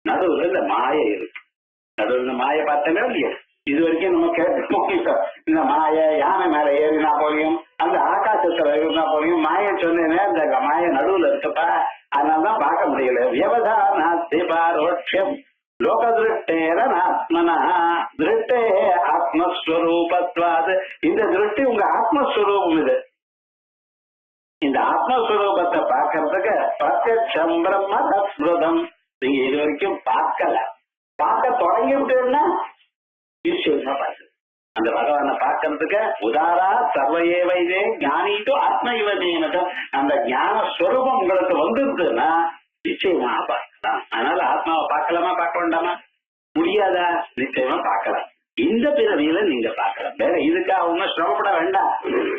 Speaker 2: நடுவுல இந்த மாயை இருக்கு. நடுவுல இந்த மாயை பார்த்தேன்னா இல்லையா? இது வரைக்கும் நம்ம கேட்க இந்த மாயை யானை மேல ஏறினா போலையும், அந்த ஆகாசத்துல இருந்தா போலையும், மாயை சொன்னேன்னா இந்த மாயை நடுவுல இருக்குப்பா, அதனாலதான் பார்க்க முடியல. வியவதானாத்பாரோட்சம் லோக திருஷ்டேரனாத்மனா திருஷ்டே ஆத்மஸ்வரூபத்வாது. இந்த திருஷ்டி உங்க ஆத்மஸ்வரூபம். இது இந்த ஆத்மஸ்வரூபத்தை பார்க்கறதுக்கு பிரத்யக்ஷம் பிரம்ம தஸ்மிருதம். நீங்க இது வரைக்கும் பார்க்கல, பார்க்க தொடங்கி விட்டீங்கன்னா நிச்சயமா பார்க்க அந்த பகவானை பார்க்கறதுக்கு உதாரா சர்வையே வைதே ஞானிட்டு ஆத்ம இவதேனதும் அந்த ஞான ஸ்வரூபம் உங்களுக்கு வந்துருதுன்னா நிச்சயமா பார்க்கலாம். அதனால ஆத்மாவை பார்க்கலாமா, பார்க்க வேண்டாமா? முடியாதா? நிச்சயமா பார்க்கலாம். இந்த பிறவியில நீங்க பார்க்கலாம். வேற இதுக்காக ஒன்னும் சிரமப்பட வேண்டாம்.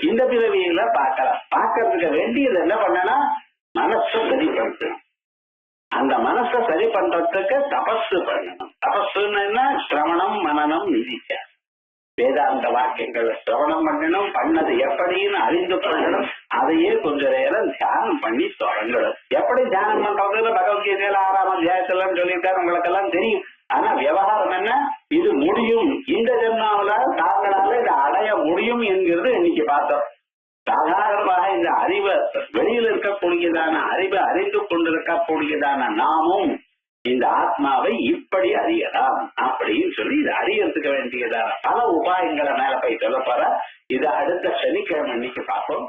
Speaker 2: இந்த பிறவியில பார்க்கலாம். பார்க்கறதுக்கு வேண்டியது என்ன பண்ணனா, மனசை சரி பண்ணணும். அந்த மனசை சரி பண்றதுக்கு தபசு பண்ணணும். தபசுன்னு என்ன? சிரவணம் மனனம் நிதித்தியாசம். வேதாந்த வாக்கியங்களை சிரவணம் பண்ணணும், பண்ணது எப்படின்னு அறிந்து கொள்ளணும். அதையே கொஞ்ச நேரம் தியானம் பண்ணி தொடங்கணும். எப்படி தியானம் பண்றதுல பகவத்கீதையில 6ஆம் அத்தியாயத்துல சொல்லியிருக்காரு, உங்களுக்கு எல்லாம் தெரியும். ஆனா விவகாரம் என்ன, இது முடியும், இந்த ஜென்மாவில தாங்களால இதை அடைய முடியும் என்கிறது இன்னைக்கு பார்த்தோம். சாதாரணமாக இந்த அறிவை வெளியில் இருக்கக்கூடியதான அறிவை அறிந்து கொண்டிருக்கக்கூடியதான நாமும் இந்த ஆத்மாவை இப்படி அறியலாம் அப்படின்னு சொல்லி இதை அறியறதுக்கு வேண்டியதான பல உபாயங்களை மேல போய் சொல்ல போற. இதை அடுத்த சனிக்கிழமை இன்னைக்கு பார்ப்போம்.